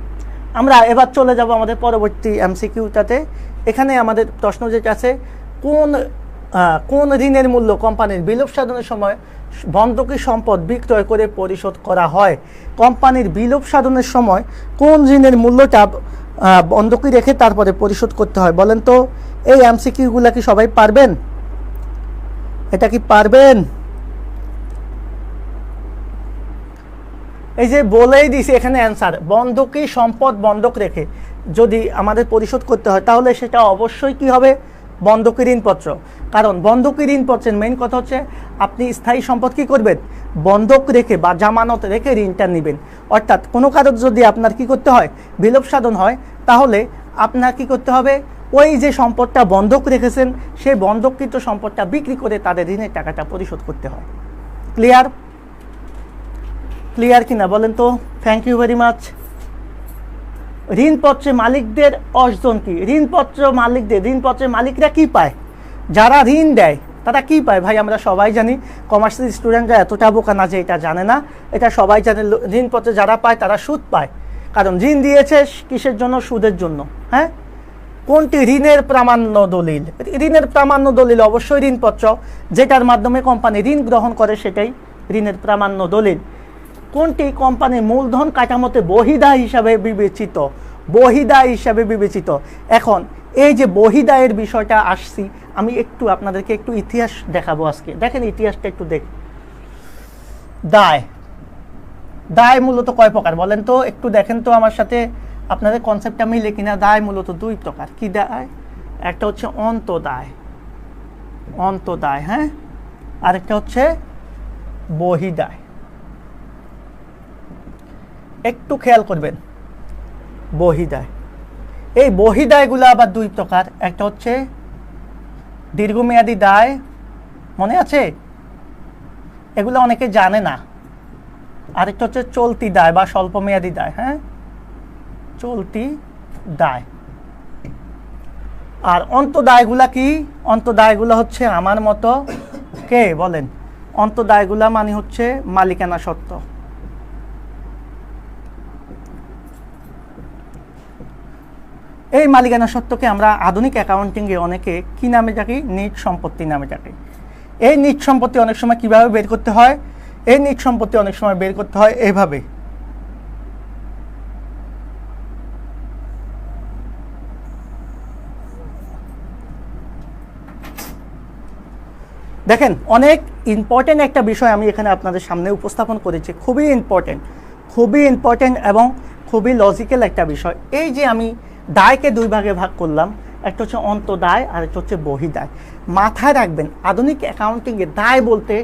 আমরা এবার চলে যাব আমাদের পরবর্তী এমসিকিউটাতে। এখানে আমাদের প্রশ্ন যেটা আছে, কোন ঋণের মূল্য কোম্পানির বিলোপ সাধনের সময় বন্ধকি সম্পদ বিক্রয় করে পরিশোধ করা হয়? কোম্পানির বিলোপ সাধনের সময় কোন ঋণের মূল্যটা বন্ধকি রেখে তারপরে পরিশোধ করতে হয়? বলেন তো, এই এমসিকিউগুলা কি সবাই পারবেন? এটা কি পারবেন? এই যে বলেই দিছি এখানে অ্যান্সার, বন্ধকি সম্পদ বন্ধক রেখে যদি আমাদের পরিশোধ করতে হয় তাহলে সেটা অবশ্যই কি হবে? বন্ধকি ঋণপত্র। কারণ বন্ধকি ঋণপত্রের মেইন কথা হচ্ছে আপনি স্থায়ী সম্পদ কি করবেন? বন্ধক রেখে বা জামানত রেখে ঋণটা নেবেন। অর্থাৎ কোনো কারণ যদি আপনার কি করতে হয়? বিলোপ সাধন হয়, তাহলে আপনার কি করতে হবে? ওই যে সম্পদটা বন্ধক রেখেছেন সেই বন্ধককৃত সম্পদটা বিক্রি করে তাদের ঋণের টাকাটা পরিশোধ করতে হয়। ক্লিয়ার? ক্লিয়ার কিনা বলেন তো? Thank you very much. ঋণপত্রে মালিকদের অর্জন কি? ঋণপত্রের মালিকরা কি পায়? যারা ঋণ দেয় তারা কি পায়? ভাই আমরা সবাই জানি, কমার্সের স্টুডেন্টরা এতটা বোকা না যে এটা জানে না, এটা সবাই জানে। ঋণপত্রে যারা পায় তারা সুদ পায়, কারণ ঋণ দিয়েছে কিসের জন্য? সুদের জন্য। হ্যাঁ, কোনটি ঋণের প্রামাণ্য দলিল? ঋণের প্রামাণ্য দলিল অবশ্যই ঋণপত্র, যেটার মাধ্যমে কোম্পানি ঋণ গ্রহণ করে সেটাই ঋণের প্রামাণ্য দলিল। কোনটি কোম্পানির মূলধন কাঠামোতে বহিদায় হিসাবে বিবেচিত? বহিদায় হিসাবে বিবেচিত। এখন এই যে বহিদায়ের বিষয়টা আসছি, আমি একটু আপনাদেরকে একটু ইতিহাস দেখাবো আজকে। দেখেন ইতিহাসটা একটু দেখ। দায় মূলত কয় প্রকার বলেন তো? একটু দেখেন তো আমার সাথে, আপনাদের কনসেপ্টটা মিলে কিনা। দায় মূলত দুই প্রকার। কি দায়? একটা হচ্ছে অন্তদায়, হ্যাঁ, আরেকটা হচ্ছে বহিদায়। একটু খেয়াল করবেন, বহিদায়। এই বহিদায়গুলো আবার দুই প্রকার। একটা হচ্ছে দীর্ঘমেয়াদী দায়, মনে আছে? এগুলো অনেকে জানে না। আরেকটা হচ্ছে চলতি দায় বা স্বল্পমেয়াদী দায়। হ্যাঁ, চলতি দায়। আর অন্তদায়গুলা কি? অন্তদায়গুলো হচ্ছে আমার মতো, কে বলেন? অন্তদায়গুলা মানে হচ্ছে মালিকানা সত্ত্ব। এই মালিকানা সত্ত্বকে আমরা আধুনিক অ্যাকাউন্টিংয়ে অনেকে কি নামে ডাকি? নিজ সম্পত্তি নামে ডাকি। এই নিজ সম্পত্তি অনেক সময় কিভাবে বের করতে হয়? এই নিজ সম্পত্তি অনেক সময় বের করতে হয় এইভাবে। দেখেন, অনেক ইম্পর্টেন্ট একটা বিষয় আমি এখানে আপনাদের সামনে উপস্থাপন করেছি। খুবই ইম্পর্টেন্ট এবং খুবই লজিক্যাল একটা বিষয়। এই যে আমি দায়কে দুই ভাগে ভাগ করলাম, একটা হচ্ছে অন্তদায় আর একটা হচ্ছে বহিদায়। মাথায় রাখবেন, আধুনিক অ্যাকাউন্টিংয়ে দায় বলতে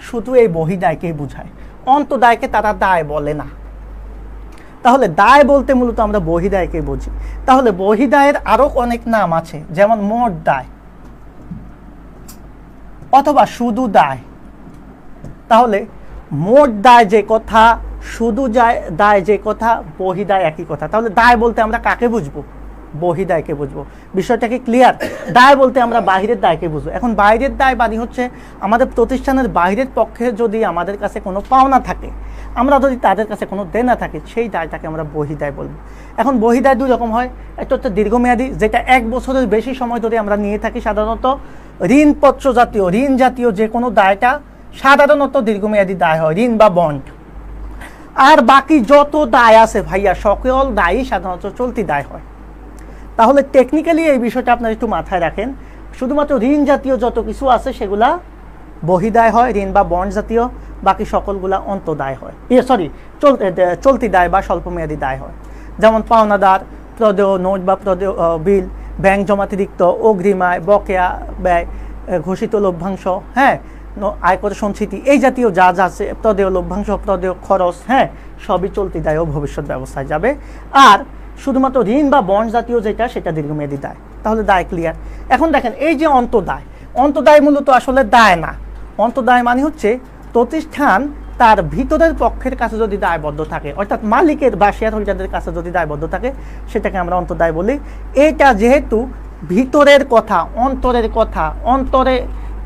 শুধু এই বহিদায়কেই বোঝায়, অন্তদায়কে তারা দায় বলে না। তাহলে দায় বলতে মূলত আমরা বহিদায়কে বুঝি। তাহলে বহিদায়ের আরও অনেক নাম আছে, যেমন মোট দায় অথবা শুধু দায়। তাহলে মোট দায় যে কথা, শুধু দায় যে কথা, বহিদায় একই কথা। তাহলে দায় বলতে আমরা কাকে বুঝবো? বহিদায়কে বুঝবো। বিষয়টা কি ক্লিয়ার? দায় বলতে আমরা বাহিরের দায়কে বুঝবো। এখন বাইরের দায় মানে হচ্ছে আমাদের প্রতিষ্ঠানের বাইরের পক্ষে যদি আমাদের কাছে কোনো পাওনা থাকে, আমরা যদি তাদের কাছে কোনো দেনা থাকে, সেই দায়টাকে আমরা বহিদায় বলবো। এখন বহিদায় দুই রকম হয়। একটা হচ্ছে দীর্ঘমেয়াদী, যেটা 1 বছরের বেশি সময় ধরে আমরা নিয়ে থাকি। সাধারণত ঋণপত্র জাতীয়, ঋণ জাতীয় যে কোনো দায়টা সাধারণত দীর্ঘমেয়াদী দায় হয়, ঋণ বা বন্ড। আর বাকি যত দায় আছে ভাইয়া, সকল দায়ই সাধারণত চলতি দায় হয়। তাহলে টেকনিক্যালি এই বিষয়টা আপনারা একটু মাথায় রাখেন। শুধুমাত্র ঋণ জাতীয় যত কিছু আছে সেগুলা বহিদায় হয়, ঋণ বা বন্ড জাতীয়। বাকি সকলগুলা অন্তদায় হয়, চলতি দায় বা স্বল্পমেয়াদী দায় হয়। যেমন পাওনাদার, প্রদেয় নোট বা প্রদেয় বিল, ব্যাংক জমাতিরিক্ত, অগ্রিম আয়, বকেয়া ব্যয়, ঘোষিত লভ্যাংশ, হ্যাঁ, আয়কর সঞ্চিতি, এই জাতীয় যা যা আছে, প্রদেয় লভ্যাংশ, প্রদেয় খরচ, হ্যাঁ, সবই চলতি দায় ও ভবিষ্যৎ ব্যবস্থায় যাবে। আর শুধুমাত্র ঋণ বা বন্ড জাতীয় যেটা, সেটা দীর্ঘমেয়াদী দায়। তাহলে দায় ক্লিয়ার। এখন দেখেন, এই যে অন্তদায় মূলত আসলে দায় না। অন্তদায় মানে হচ্ছে প্রতিষ্ঠান তার ভিতরের পক্ষের কাছে যদি দায়বদ্ধ থাকে, অর্থাৎ মালিকের বা শেয়ার হোল্ডারদের কাছে যদি দায়বদ্ধ থাকে, সেটাকে আমরা অন্তদায় বলি। এটা যেহেতু ভিতরের কথা,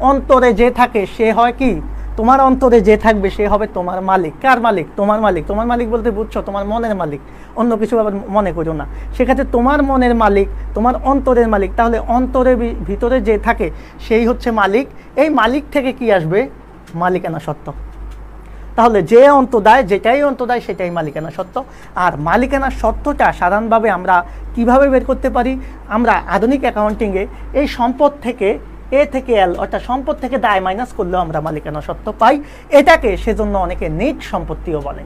অন্তরে যে থাকে সে হয় কি, তোমার অন্তরে যে থাকবে সে হবে তোমার মালিক। কার মালিক? তোমার মালিক। তোমার মালিক বলতে বুঝছো তোমার মনের মালিক, অন্য কিছু আবার মনে করো না। সেক্ষেত্রে তোমার মনের মালিক, তোমার অন্তরের মালিক। তাহলে অন্তরের ভিতরে যে থাকে সেই হচ্ছে মালিক। এই মালিক থেকে কি আসবে? মালিকানা সত্ত্ব। তাহলে যে অন্তদায়, যেটাই অন্তদায় সেটাই মালিকানা সত্ত্ব। আর মালিকানা সত্ত্বটা সাধারণভাবে আমরা কিভাবে বের করতে পারি? আমরা আধুনিক অ্যাকাউন্টিংয়ে এই সম্পদ থেকে এ থেকে এল, অর্থাৎ সম্পদ থেকে দায় মাইনাস করলেও আমরা মালিকানা সত্ত্ব পাই। এটাকে সেজন্য অনেকে নিট সম্পত্তিও বলে।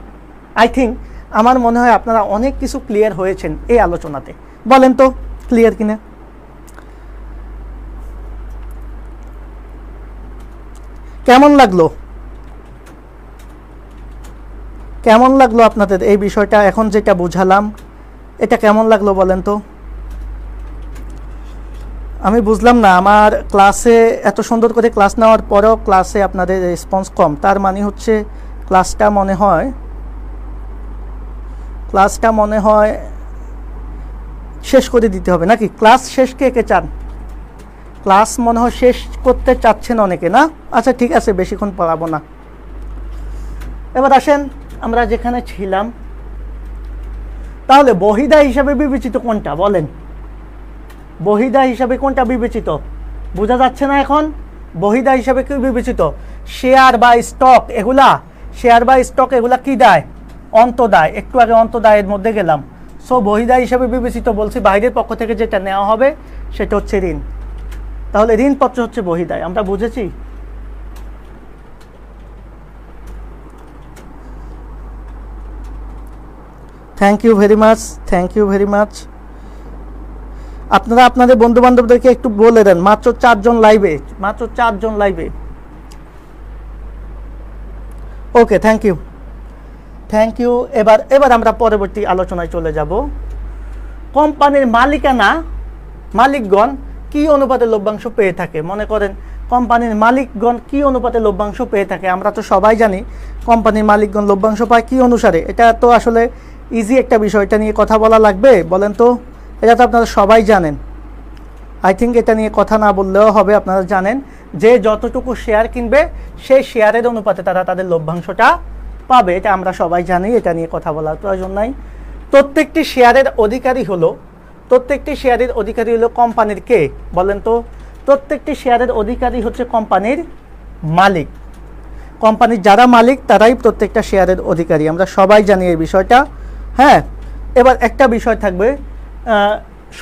আই থিঙ্ক, আমার মনে হয় আপনারা অনেক কিছু ক্লিয়ার হয়েছেন এই আলোচনাতে। বলেন তো ক্লিয়ার কিনা? কেমন লাগলো? কেমন লাগলো আপনাদের এই বিষয়টা? এখন যেটা বুঝালাম এটা কেমন লাগলো বলেন তো? আমি বুঝলাম না, আমার ক্লাসে এত সুন্দর করে ক্লাস নেওয়ার পরেও ক্লাসে আপনাদের রেসপন্স কম। তার মানে হচ্ছে ক্লাসটা মনে হয় শেষ করে দিতে হবে নাকি? ক্লাস শেষ কে কে চান? ক্লাস মনে হয় শেষ করতে চাচ্ছেন অনেকে, না? আচ্ছা ঠিক আছে, বেশিক্ষণ পড়াবো না। এবার আসেন আমরা যেখানে ছিলাম, তাহলে বহিদা হিসাবে বিবেচিত কোনটা বলেন? বহিদা হিসাবে কোনটা বিবেচিত? বোঝা যাচ্ছে না এখন? বহিদা হিসাবে কি বিবেচিত? শেয়ার বা স্টক, এগুলা কি দেয়? অন্তদায়। একটু আগে অন্তদায়ের মধ্যে গেলাম। সো বহিদা হিসাবে বিবেচিত বলছি, বাইরের পক্ষ থেকে যেটা নেওয়া হবে সেটা হচ্ছে ঋণ। তাহলে ঋণপত্র হচ্ছে বহিদায়। আমরা বুঝেছি? Thank you very much. আপনারা আপনাদের বন্ধু বান্ধবদেরকে একটু বলে দেন, মাত্র 4 জন লাইভে। ওকে, থ্যাংক ইউ। এবার আমরা পরবর্তী আলোচনায় চলে যাব। কোম্পানির মালিকগণ কি অনুপাতে লভ্যাংশ পেয়ে থাকে? মনে করেন কোম্পানির মালিকগণ কি অনুপাতে লভ্যাংশ পেয়ে থাকে? আমরা তো সবাই জানি কোম্পানির মালিকগণ লভ্যাংশ পায় কি অনুসারে। এটা তো আসলে ইজি একটা বিষয়, এটা নিয়ে কথা বলা লাগবে? বলেন তো, এটা তো আপনারা সবাই জানেন। আই থিঙ্ক এটা নিয়ে কথা না বললেও হবে। আপনারা জানেন যে যতটুকু শেয়ার কিনবে সেই শেয়ারের অনুপাতে তারা তাদের লভ্যাংশটা পাবে। এটা আমরা সবাই জানি, এটা নিয়ে কথা বলার প্রয়োজন নাই। প্রত্যেকটি শেয়ারের অধিকারী হলো কোম্পানির কে? বলেন তো। প্রত্যেকটি শেয়ারের অধিকারী হচ্ছে কোম্পানির মালিক। কোম্পানির যারা মালিক তারাই প্রত্যেকটা শেয়ারের অধিকারী। আমরা সবাই জানি এই বিষয়টা। হ্যাঁ, এবার একটা বিষয় থাকবে,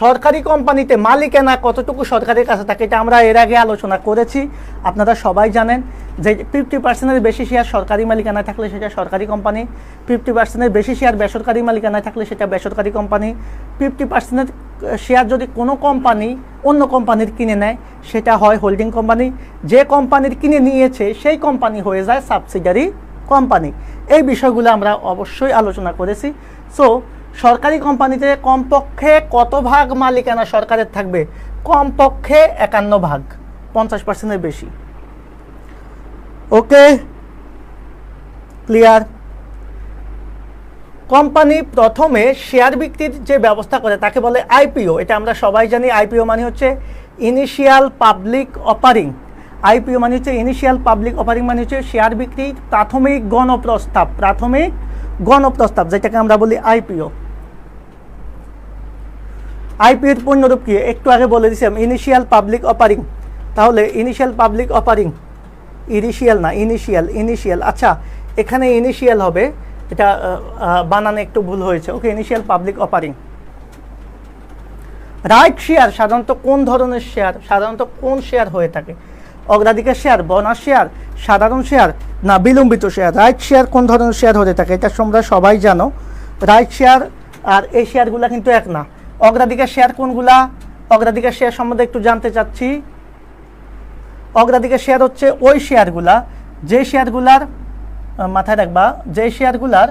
সরকারি কোম্পানিতে মালিকানা কতটুকু সরকারের কাছে থাকে এটা আমরা এর আগে আলোচনা করেছি। আপনারা সবাই জানেন যে 50%-এর বেশি শেয়ার সরকারি মালিকানায় থাকলে সেটা সরকারি কোম্পানি, 50%-এর বেশি শেয়ার বেসরকারি মালিকানায় থাকলে সেটা বেসরকারি কোম্পানি, 50%-এর শেয়ার যদি কোনো কোম্পানি অন্য কোম্পানির কিনে নেয় সেটা হয় হোল্ডিং কোম্পানি। যে কোম্পানির কিনে নিয়েছে সেই কোম্পানি হয়ে যায় সাবসিডিয়ারি কোম্পানি। এই বিষয়গুলো আমরা অবশ্যই আলোচনা করেছি। সো সরকারি কোম্পানিতে কমপক্ষে কত ভাগ মালিকানা সরকারের থাকবে? কমপক্ষে 51 ভাগ, 50%-এর বেশি। ওকে, ক্লিয়ার? কোম্পানি প্রথমে শেয়ার বিক্রির যে ব্যবস্থা করে তাকে বলে আইপিও। এটা আমরা সবাই জানি। আইপিও মানে হচ্ছে ইনিশিয়াল পাবলিক অফারিং। আইপিও মানে হচ্ছে ইনিশিয়াল পাবলিক অফারিং, মানে হচ্ছে শেয়ার বিক্রির প্রাথমিক গণপ্রস্তাব, যেটাকে আমরা বলি আইপিও। আইপিওর পূর্ণরূপ কি? একটু আগে বলে দিয়েছিলাম, ইনিশিয়াল পাবলিক অফারিং। তাহলে ইনিশিয়াল পাবলিক অফারিং, ইনিশিয়াল। আচ্ছা, এখানে ইনিশিয়াল হবে, এটা বানানে একটু ভুল হয়েছে। Okay, initial public offering. Right share সাধারণত কোন ধরনের শেয়ার? সাধারণত কোন শেয়ার হয়ে থাকে? অগ্রাধিকার শেয়ার, বোনাস শেয়ার, সাধারণ শেয়ার না বিলম্বিত শেয়ার? রাইট শেয়ার কোন ধরনের শেয়ার হয়ে থাকে এটা তোমরা সবাই জানো। রাইট শেয়ার আর এই শেয়ারগুলা কিন্তু এক না। অগ্রাধিকার শেয়ার কোনগুলা? অগ্রাধিকার শেয়ার সম্বন্ধে একটু জানতে চাচ্ছি। অগ্রাধিকার শেয়ার হচ্ছে ওই শেয়ারগুলা যে শেয়ারগুলার, মাথায় রাখবা, যে শেয়ারগুলার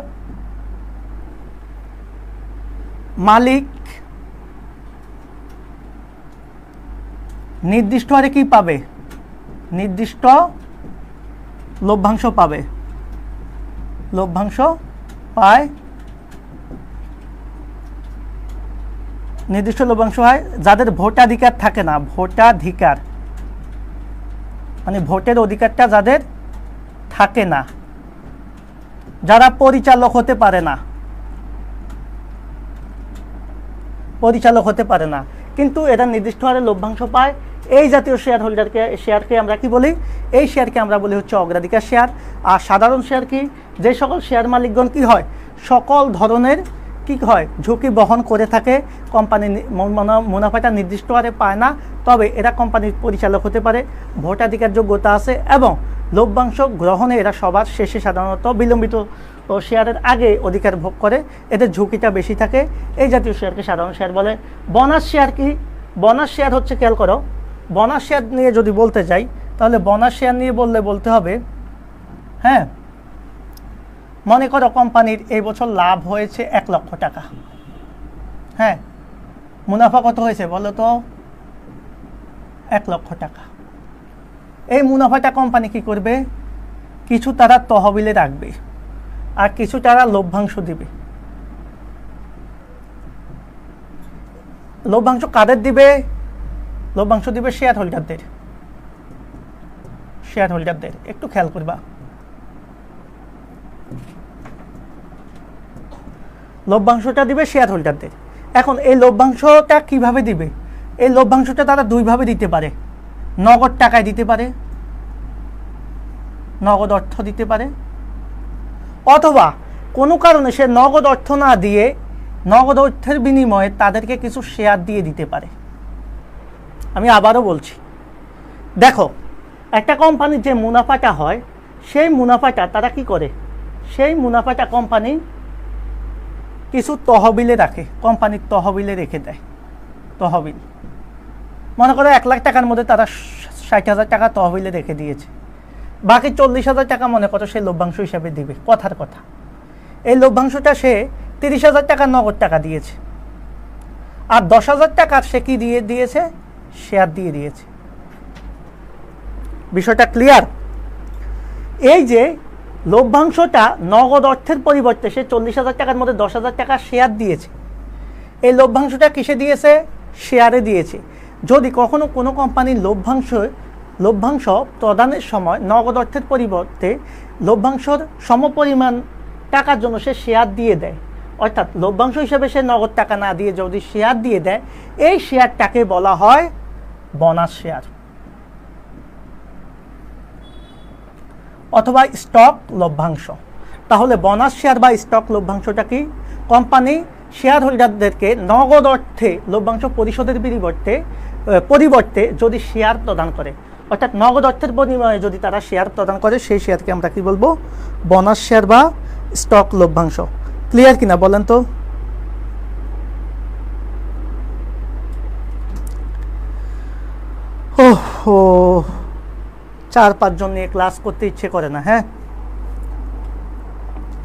মালিক নির্দিষ্ট হারে কি পাবে? নির্দিষ্ট লভ্যাংশ পায়। নির্দিষ্ট লভ্যাংশ হয় যাদের ভোটাধিকার থাকে না। মানে ভোটের অধিকারটা যাদের থাকে না, যারা পরিচালক হতে পারে না, কিন্তু এরা নির্দিষ্ট হারে লভ্যাংশ পায়, এই জাতীয় শেয়ার হোল্ডারকে, শেয়ারকে আমরা কি বলি? এই শেয়ারকে আমরা বলি হচ্ছে অগ্রাধিকার শেয়ার। আর সাধারণ শেয়ার কি? যে সকল শেয়ার মালিকগণ কি হয়, সকল ধরনের কি হয়, ঝুঁকি বহন করে থাকে, কোম্পানি মুনাফাটা নির্দিষ্ট হারে পায় না, তবে এরা কোম্পানির পরিচালক হতে পারে, ভোটাধিকার যোগ্যতা আছে এবং লভ্যাংশ গ্রহণে এরা সবার শেষে সাধারণত বিলম্বিত শেয়ারের আগে অধিকার ভোগ করে, এদের ঝুঁকিটা বেশি থাকে, এই জাতীয় শেয়ারকে সাধারণ শেয়ার বলে। বোনাস শেয়ার কি? বোনাস শেয়ার হচ্ছে, খেয়াল করো, বোনাস শেয়ার নিয়ে যদি বলতে যাই তাহলে বোনাস শেয়ার নিয়ে বলতে হবে, হ্যাঁ, মনে করো কোম্পানির এই বছর লাভ হয়েছে 1 লক্ষ টাকা, হ্যাঁ, মুনাফা কত হয়েছে বলো তো? 1 লক্ষ টাকা। এই মুনাফাটা কোম্পানি কি করবে? কিছু তারা তহবিলে রাখবে আর কিছু তারা লভ্যাংশ দিবে। লভ্যাংশ কাদের দিবে? লভ্যাংশ দিবে শেয়ার হোল্ডারদের। একটু খেয়াল করবা, লভ্যাংশটা দিবে শেয়ার হোল্ডারদের। এখন এই লভ্যাংশটা কিভাবে দিবে? এই লভ্যাংশটা তারা দুইভাবে দিতে পারে, নগদ টাকায় দিতে পারে, নগদ অর্থ দিতে পারে, অথবা কোনো কারণে সে নগদ অর্থ না দিয়ে নগদ অর্থের বিনিময়ে তাদেরকে কিছু শেয়ার দিয়ে দিতে পারে। আমি আবারও বলছি, দেখো, একটা কোম্পানির যে মুনাফাটা হয়, সেই মুনাফাটা তারা কি করে? সেই মুনাফাটা কোম্পানি কিছু তহবিলে রাখে, কোম্পানির তহবিলে রেখে দেয়। তহবিল, মনে করো 1 লাখ টাকার মধ্যে তারা 60,000 টাকা তহবিলে রেখে দিয়েছে, বাকি 40,000 টাকা মনে করো সে লভ্যাংশ হিসাবে দিবে। কথার কথা, এই লভ্যাংশটা সে 30,000 টাকা নগদ টাকা দিয়েছে, আর 10,000 টাকা সে কি দিয়ে দিয়েছে? শেয়ার দিয়ে দিয়েছে। বিষয়টা ক্লিয়ার? এই যে লভ্যাংশটা নগদ অর্থের পরিবর্তে সে 40,000 টাকার মধ্যে 10,000 টাকা শেয়ার দিয়েছে, এই লভ্যাংশটা কিসে দিয়েছে? শেয়ারে দিয়েছে। যদি কখনো কোনো কোম্পানির লভ্যাংশ প্রদানের সময় নগদ অর্থের পরিবর্তে লভ্যাংশর সমপরিমাণ টাকার জন্য সে শেয়ার দিয়ে দেয়, অর্থাৎ লভ্যাংশ হিসেবে সে নগদ টাকা না দিয়ে যদি শেয়ার দিয়ে দেয়, এই শেয়ারটাকে বলা হয় বোনাস শেয়ার অথবা স্টক লভ্যাংশ। তাহলে বোনাস শেয়ার বা স্টক লভ্যাংশটা কি? কোম্পানি শেয়ার হোল্ডারদেরকে নগদ অর্থে লভ্যাংশ পরিশোধের পরিবর্তে যদি শেয়ার প্রদান করে, অর্থাৎ নগদ অর্থের বিনিময়ে যদি তারা শেয়ার প্রদান করে, সেই শেয়ারকে আমরা কি বলবো? বোনাস শেয়ার বা স্টক লভ্যাংশ। ক্লিয়ার কিনা বলেন তো? ওহো, 4-5 জন নিয়ে ক্লাস করতে ইচ্ছে করে না, হ্যাঁ,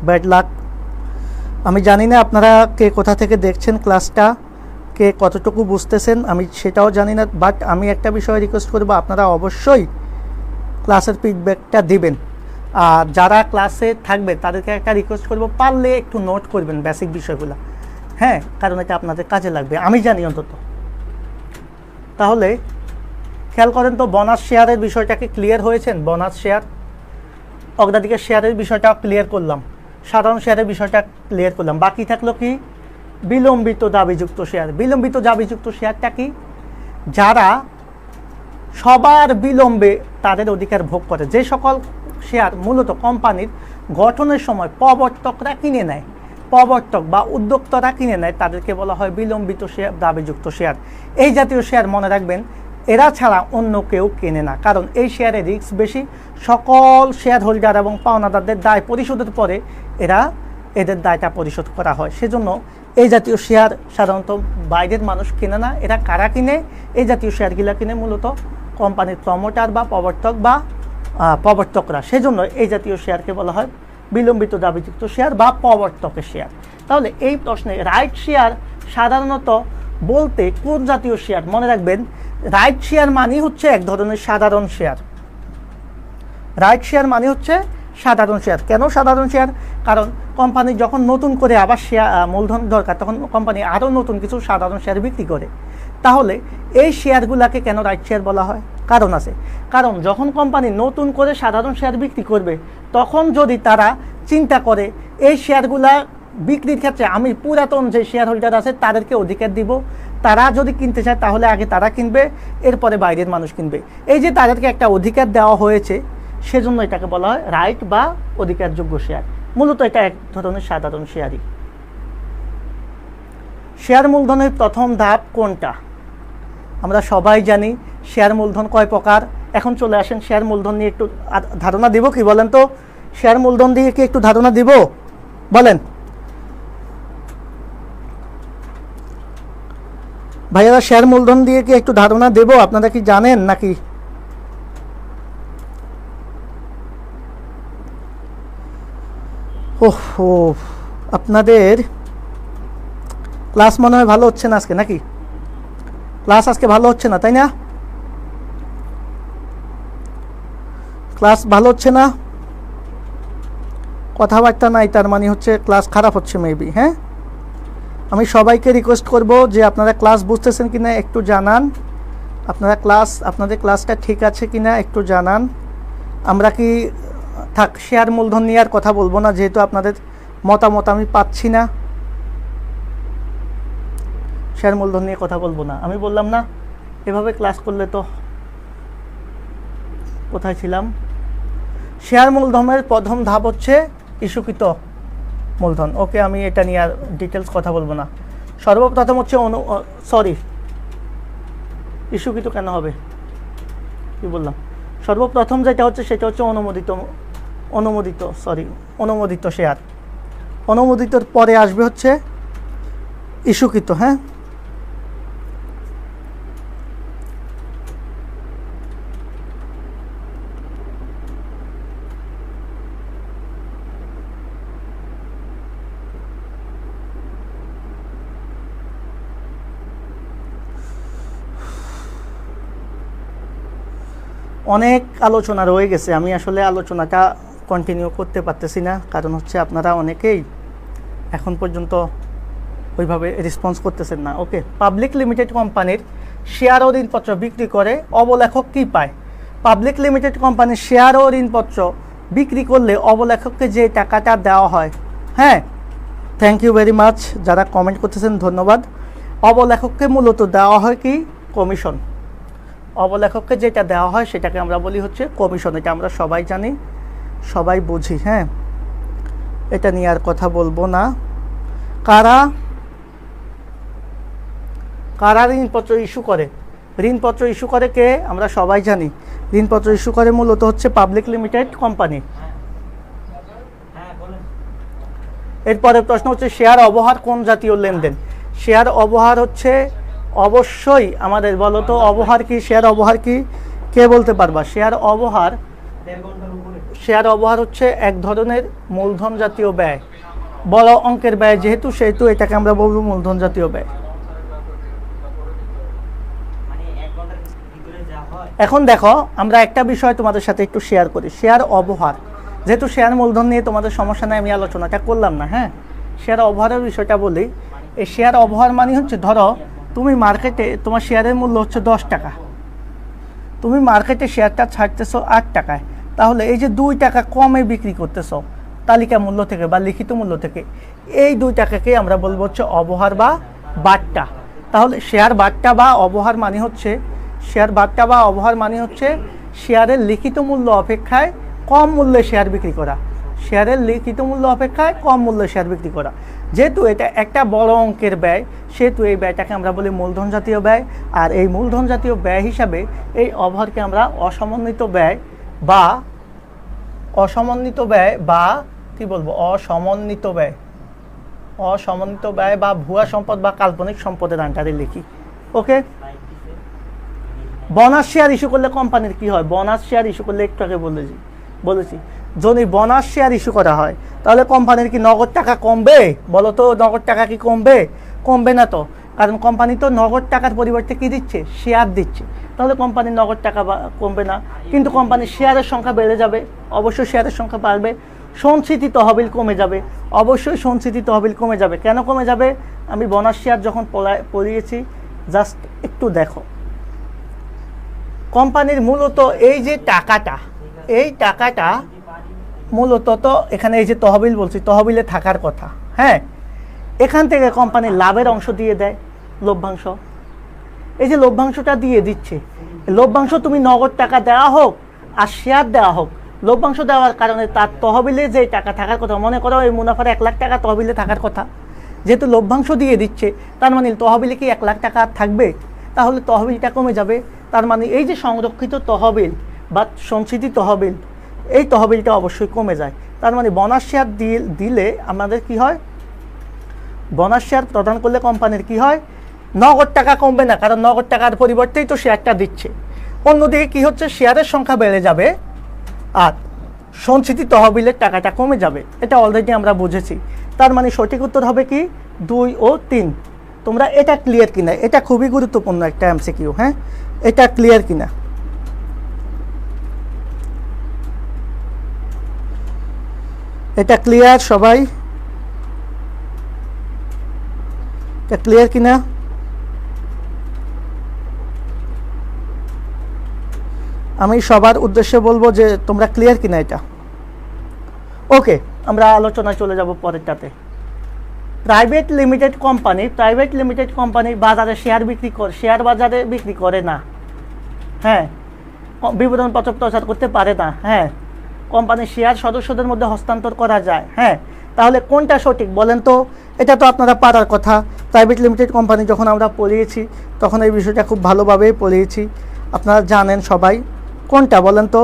ব্যাড লাক। আমি জানি না আপনারা কে কোথা থেকে দেখছেন ক্লাসটা, কে কতটুকু বুঝতেছেন আমি সেটাও জানি না, বাট আমি একটা বিষয় রিকোয়েস্ট করবো, আপনারা অবশ্যই ক্লাসের ফিডব্যাকটা দিবেন। আর যারা ক্লাসে থাকবে তাদেরকে একটা রিকোয়েস্ট করবো, পারলে একটু নোট করবেন বেসিক বিষয়গুলো, হ্যাঁ, কারণ এটা আপনাদের কাজে লাগবে, আমি জানি অন্তত। তাহলে খেয়াল করেন তো, বোনাস শেয়ারের বিষয়টাকে ক্লিয়ার হয়েছেন? বোনাস শেয়ার, অগ্রাধিকার শেয়ারের বিষয়টা ক্লিয়ার করলাম, সাধারণ শেয়ারের বিষয়টা ক্লিয়ার করলাম। বাকি থাকলো কি? বিলম্বিত দাবিযুক্ত শেয়ার। বিলম্বিত দাবিযুক্ত শেয়ারটা কি? যারা সবার বিলম্বে তাদের অধিকার ভোগ করে, যে সকল শেয়ার মূলত কোম্পানির গঠনের সময় প্রবর্তকরা কিনে নেয়, প্রবর্তক বা উদ্যোক্তারা কিনে নেয়, তাদেরকে বলা হয় বিলম্বিত শেয়ার, দাবিযুক্ত শেয়ার। এই জাতীয় শেয়ার মনে রাখবেন, এরা ছাড়া অন্য কেউ কেনে না, কারণ এই শেয়ারে রিস্ক বেশি। সকল শেয়ার হোল্ডার এবং পাওনাদারদের দায় পরিশোধের পরে এদের দায়টা পরিশোধ করা হয়। সেজন্য এই জাতীয় শেয়ার সাধারণত বাইরের মানুষ কিনে না। এরা কারা কিনে? এই জাতীয় শেয়ারগুলো কিনে মূলত কোম্পানির প্রমোটার বা প্রবর্তকরা। সেজন্য এই জাতীয় শেয়ারকে বলা হয় বিলম্বিত দাবিযুক্ত শেয়ার বা প্রবর্তকের শেয়ার। তাহলে এই প্রশ্নে রাইট শেয়ার সাধারণত বলতে কোন জাতীয় শেয়ার? মনে রাখবেন, রাইট শেয়ার মানে হচ্ছে এক ধরনের সাধারণ শেয়ার। রাইট শেয়ার মানে হচ্ছে সাধারণ শেয়ার। কেন সাধারণ শেয়ার? কারণ কোম্পানি যখন নতুন করে আবার মূলধন দরকার, তখন কোম্পানি আরও নতুন কিছু সাধারণ শেয়ার বিক্রি করে। তাহলে এই শেয়ারগুলোকে কেন রাইট শেয়ার বলা হয়? কারণ আছে। কারণ যখন কোম্পানি নতুন করে সাধারণ শেয়ার বিক্রি করবে, তখন যদি তারা চিন্তা করে এই শেয়ারগুলা বিক্রির ক্ষেত্রে আমি পুরাতন যে শেয়ার হোল্ডার আছে তাদেরকে অধিকার দিব, তারা যদি কিনতে চায় তাহলে আগে তারা কিনবে, এরপরে বাইরের মানুষ কিনবে। এই যে তাদেরকে একটা অধিকার দেওয়া হয়েছে, সেজন্য এটাকে বলা হয় রাইট বা অধিকারযোগ্য শেয়ার। মূলত এটা এক ধরনের সাধারণ শেয়ারই। শেয়ার মূলধনের প্রথম ধাপ কোনটা? আমরা সবাই জানি শেয়ার মূলধন কয় প্রকার। এখন চলে আসেন শেয়ার মূলধন নিয়ে একটু ধারণা দিব কি বলেন তো? শেয়ার মূলধন দিয়ে কি একটু ধারণা দিব বলেন ভাইয়ারা? শেয়ার মূলধন দিয়ে কি একটু ধারণা দেব? আপনারা কি জানেন নাকি? ওহো, আপনাদের ক্লাস মনে হয় ভালো হচ্ছে না আজকে, নাকি? ক্লাস আজকে ভালো হচ্ছে না, তাই না? ক্লাস ভালো হচ্ছে না, কথাবার্তা নাই, তার মানে হচ্ছে ক্লাস খারাপ হচ্ছে মেবি। হ্যাঁ, আমি সবাইকে রিকোয়েস্ট করব যে আপনারা ক্লাস বুঝতেছেন কিনা একটু জানান, আপনাদের ক্লাসটা ঠিক আছে কিনা একটু জানান। আমরা কি থাক, শেয়ার মূলধন নিয়ে আর কথা বলবো না, যেহেতু আপনাদের মতামত আমি পাচ্ছি না। শেয়ার মূলধন নিয়ে কথা বলবো না, আমি বললাম না এভাবে ক্লাস করলে তো। কোথায় ছিলাম? শেয়ার মূলধনের প্রথম ধাপ হচ্ছে ইস্যুকৃত মূলধন। ওকে, আমি এটা নিয়ে আর ডিটেলস কথা বলবো না। সর্বপ্রথম হচ্ছে ইস্যুকৃত কেন হবে, কি বললাম? সর্বপ্রথম যেটা হচ্ছে সেটা হচ্ছে অনুমোদিত শেয়ার। অনুমোদিতর পরে আসবে হচ্ছে ইস্যুকৃত। হ্যাঁ, অনেক আলোচনা রয়ে গেছে, আমি আসলে আলোচনাটা কন্টিনিউ করতে পারতেছি না, কারণ হচ্ছে আপনারা অনেকেই এখন পর্যন্ত ওইভাবে রেসপন্স করতেছেন না। ওকে, পাবলিক লিমিটেড কোম্পানির শেয়ার ও ঋণপত্র বিক্রি করে অবলেখক কি পায়? পাবলিক লিমিটেড কোম্পানির শেয়ার ও ঋণপত্র বিক্রি করলে অবলেখককে যে টাকাটা দেওয়া হয়, হ্যাঁ, থ্যাংক ইউ ভেরি মাচ যারা কমেন্ট করতেছেন, ধন্যবাদ। অবলেখককে মূলত দেওয়া হয় কি? কমিশন। অবলেখককে যেটা দেওয়া হয় সেটাকে আমরা বলি হচ্ছে কমিশন। এটা আমরা সবাই জানি, সবাই বুঝি। হ্যাঁ, এটা নিয়ে আর কথা বলবো না। কারা ঋণপত্র ইস্যু করে? ঋণপত্র ইস্যু করে কে? আমরা সবাই জানি ঋণপত্র ইস্যু করে মূলত হচ্ছে পাবলিক লিমিটেড কোম্পানি। এরপরে প্রশ্ন হচ্ছে শেয়ার অবহার কোন জাতীয় লেনদেন? শেয়ার অবহার হচ্ছে অবশ্যই আমাদের বলো তো অবহার কি? শেয়ার অবহার কি? কে বলতে পারবা? শেয়ার অবহার হচ্ছে এক ধরনের মূলধন জাতীয় ব্যয়, বড় অঙ্কের ব্যয় যেহেতু, সেহেতু এটাকে আমরা বলবো মূলধন জাতীয় ব্যয়। এখন দেখো, আমরা একটা বিষয় তোমাদের সাথে একটু শেয়ার করি। শেয়ার অবহার, যেহেতু শেয়ার মূলধন নিয়ে তোমাদের সমস্যা নেই, আমি আলোচনাটা করলাম না। হ্যাঁ, শেয়ার অবহারের বিষয়টা বলি। এই শেয়ার অবহার মানে হচ্ছে, ধরো তুমি মার্কেটে তোমার শেয়ারের মূল্য হচ্ছে 10 টাকা, তুমি মার্কেটে শেয়ারটা ছাড়তেছো 8 টাকায়, তাহলে এই যে 2 টাকা কমে বিক্রি করতেছো তালিকা মূল্য থেকে বা লিখিত মূল্য থেকে, এই 2 টাকাকে আমরা বলবো হচ্ছে অবহার বা বাট্টা। তাহলে শেয়ার বাট্টা বা অবহার মানে হচ্ছে শেয়ারের লিখিত মূল্য অপেক্ষায় কম মূল্যে শেয়ার বিক্রি করা। শেয়ারের লিখিত মূল্য অপেক্ষায় কম মূল্যে শেয়ার বিক্রি করা। যেহেতু এটা একটা বড় অঙ্কের ব্যয়, সেহেতু এই ব্যয়টাকে আমরা বলি মূলধন জাতীয় ব্যয়। আর এই মূলধন জাতীয় ব্যয় হিসাবে এই অবহারকে আমরা অসমন্বিত ব্যয় বা ভুয়া সম্পদ বা কাল্পনিক সম্পদের আন্ডারে লিখি। ওকে, বোনাস শেয়ার ইস্যু করলে কোম্পানির কি হয়? বোনাস শেয়ার ইস্যু করলে একটু আগে বলেছি, যদি বোনাস শেয়ার ইস্যু করা হয় তাহলে কোম্পানির কি নগদ টাকা কমবে? বলো তো, নগদ টাকা কি কমবে? কমবে না তো, কারণ কোম্পানি তো নগদ টাকার পরিবর্তে কি দিচ্ছে? শেয়ার দিচ্ছে। তাহলে কোম্পানির নগদ টাকা কমবে না, কিন্তু কোম্পানির শেয়ারের সংখ্যা বেড়ে যাবে, অবশ্যই শেয়ারের সংখ্যা বাড়বে। সঞ্চিতি তহবিল কমে যাবে, অবশ্যই সঞ্চিতি তহবিল কমে যাবে। কেন কমে যাবে? আমি বোনাস শেয়ার যখন পড়িয়েছি, জাস্ট একটু দেখো। কোম্পানির মূলত এই যে টাকাটা, এই টাকাটা মূলত তো এখানে এই যে তহবিল বলছি, তহবিলে থাকার কথা। হ্যাঁ, এখান থেকে কোম্পানির লাভের অংশ দিয়ে দেয়, লভ্যাংশ। এই যে লভ্যাংশটা দিয়ে দিচ্ছে, লভ্যাংশ তুমি নগদ টাকা দেওয়া হোক আর শেয়ার দেওয়া হোক, লভ্যাংশ দেওয়ার কারণে তার তহবিলে যে টাকা থাকার কথা, মনে করো এই মুনাফার 1 লাখ টাকা তহবিলে থাকার কথা, যেহেতু লভ্যাংশ দিয়ে দিচ্ছে, তার মানে তহবিলে কি 1 লাখ টাকা আর থাকবে? তাহলে তহবিলটা কমে যাবে। তার মানে এই যে সংরক্ষিত তহবিল বা সঞ্চিতি তহবিল, এই তহবিলটা অবশ্যই কমে যায়। তার মানে বোনাস শেয়ার দিলে আমাদের কি হয়, বোনাস শেয়ার প্রদান করলে কোম্পানির কি হয়, নগদ টাকা কমবে না, কারণ নগদ টাকার পরিবর্তেই তো শেয়ারটা দিচ্ছে। অন্যদিকে কি হচ্ছে, শেয়ারের সংখ্যা বেড়ে যাবে আর সঞ্চিতি তহবিলের টাকাটা কমে যাবে। এটা অলরেডি আমরা বুঝেছি। তার মানে সঠিক উত্তর হবে কি 2 ও 3। তোমরা এটা ক্লিয়ার কিনা, এটা খুবই গুরুত্বপূর্ণ একটা এমসিকিউ। হ্যাঁ, এটা ক্লিয়ার কিনা, এটা ক্লিয়ার সবাই, এটা ক্লিয়ার কিনা? আমি সবার উদ্দেশ্যে বলবো যে তোমরা ক্লিয়ার কিনা এটা। ওকে, আমরা আলোচনায় চলে যাব পরেরটাতে। প্রাইভেট লিমিটেড কোম্পানি বাজারে শেয়ার বিক্রি করে, শেয়ার বাজারে বিক্রি করে না। হ্যাঁ, বিবরণপত্র প্রচার করতে পারে না। হ্যাঁ, কোম্পানির শেয়ার সদস্যদের মধ্যে হস্তান্তর করা যায়। হ্যাঁ, তাহলে কোনটা সঠিক বলেন তো? এটা তো আপনারা পারার কথা। প্রাইভেট লিমিটেড কোম্পানি যখন আমরা পড়িয়েছি তখন এই বিষয়টা খুব ভালোভাবেই পড়িয়েছি, আপনারা জানেন সবাই। কোনটা বলেন তো?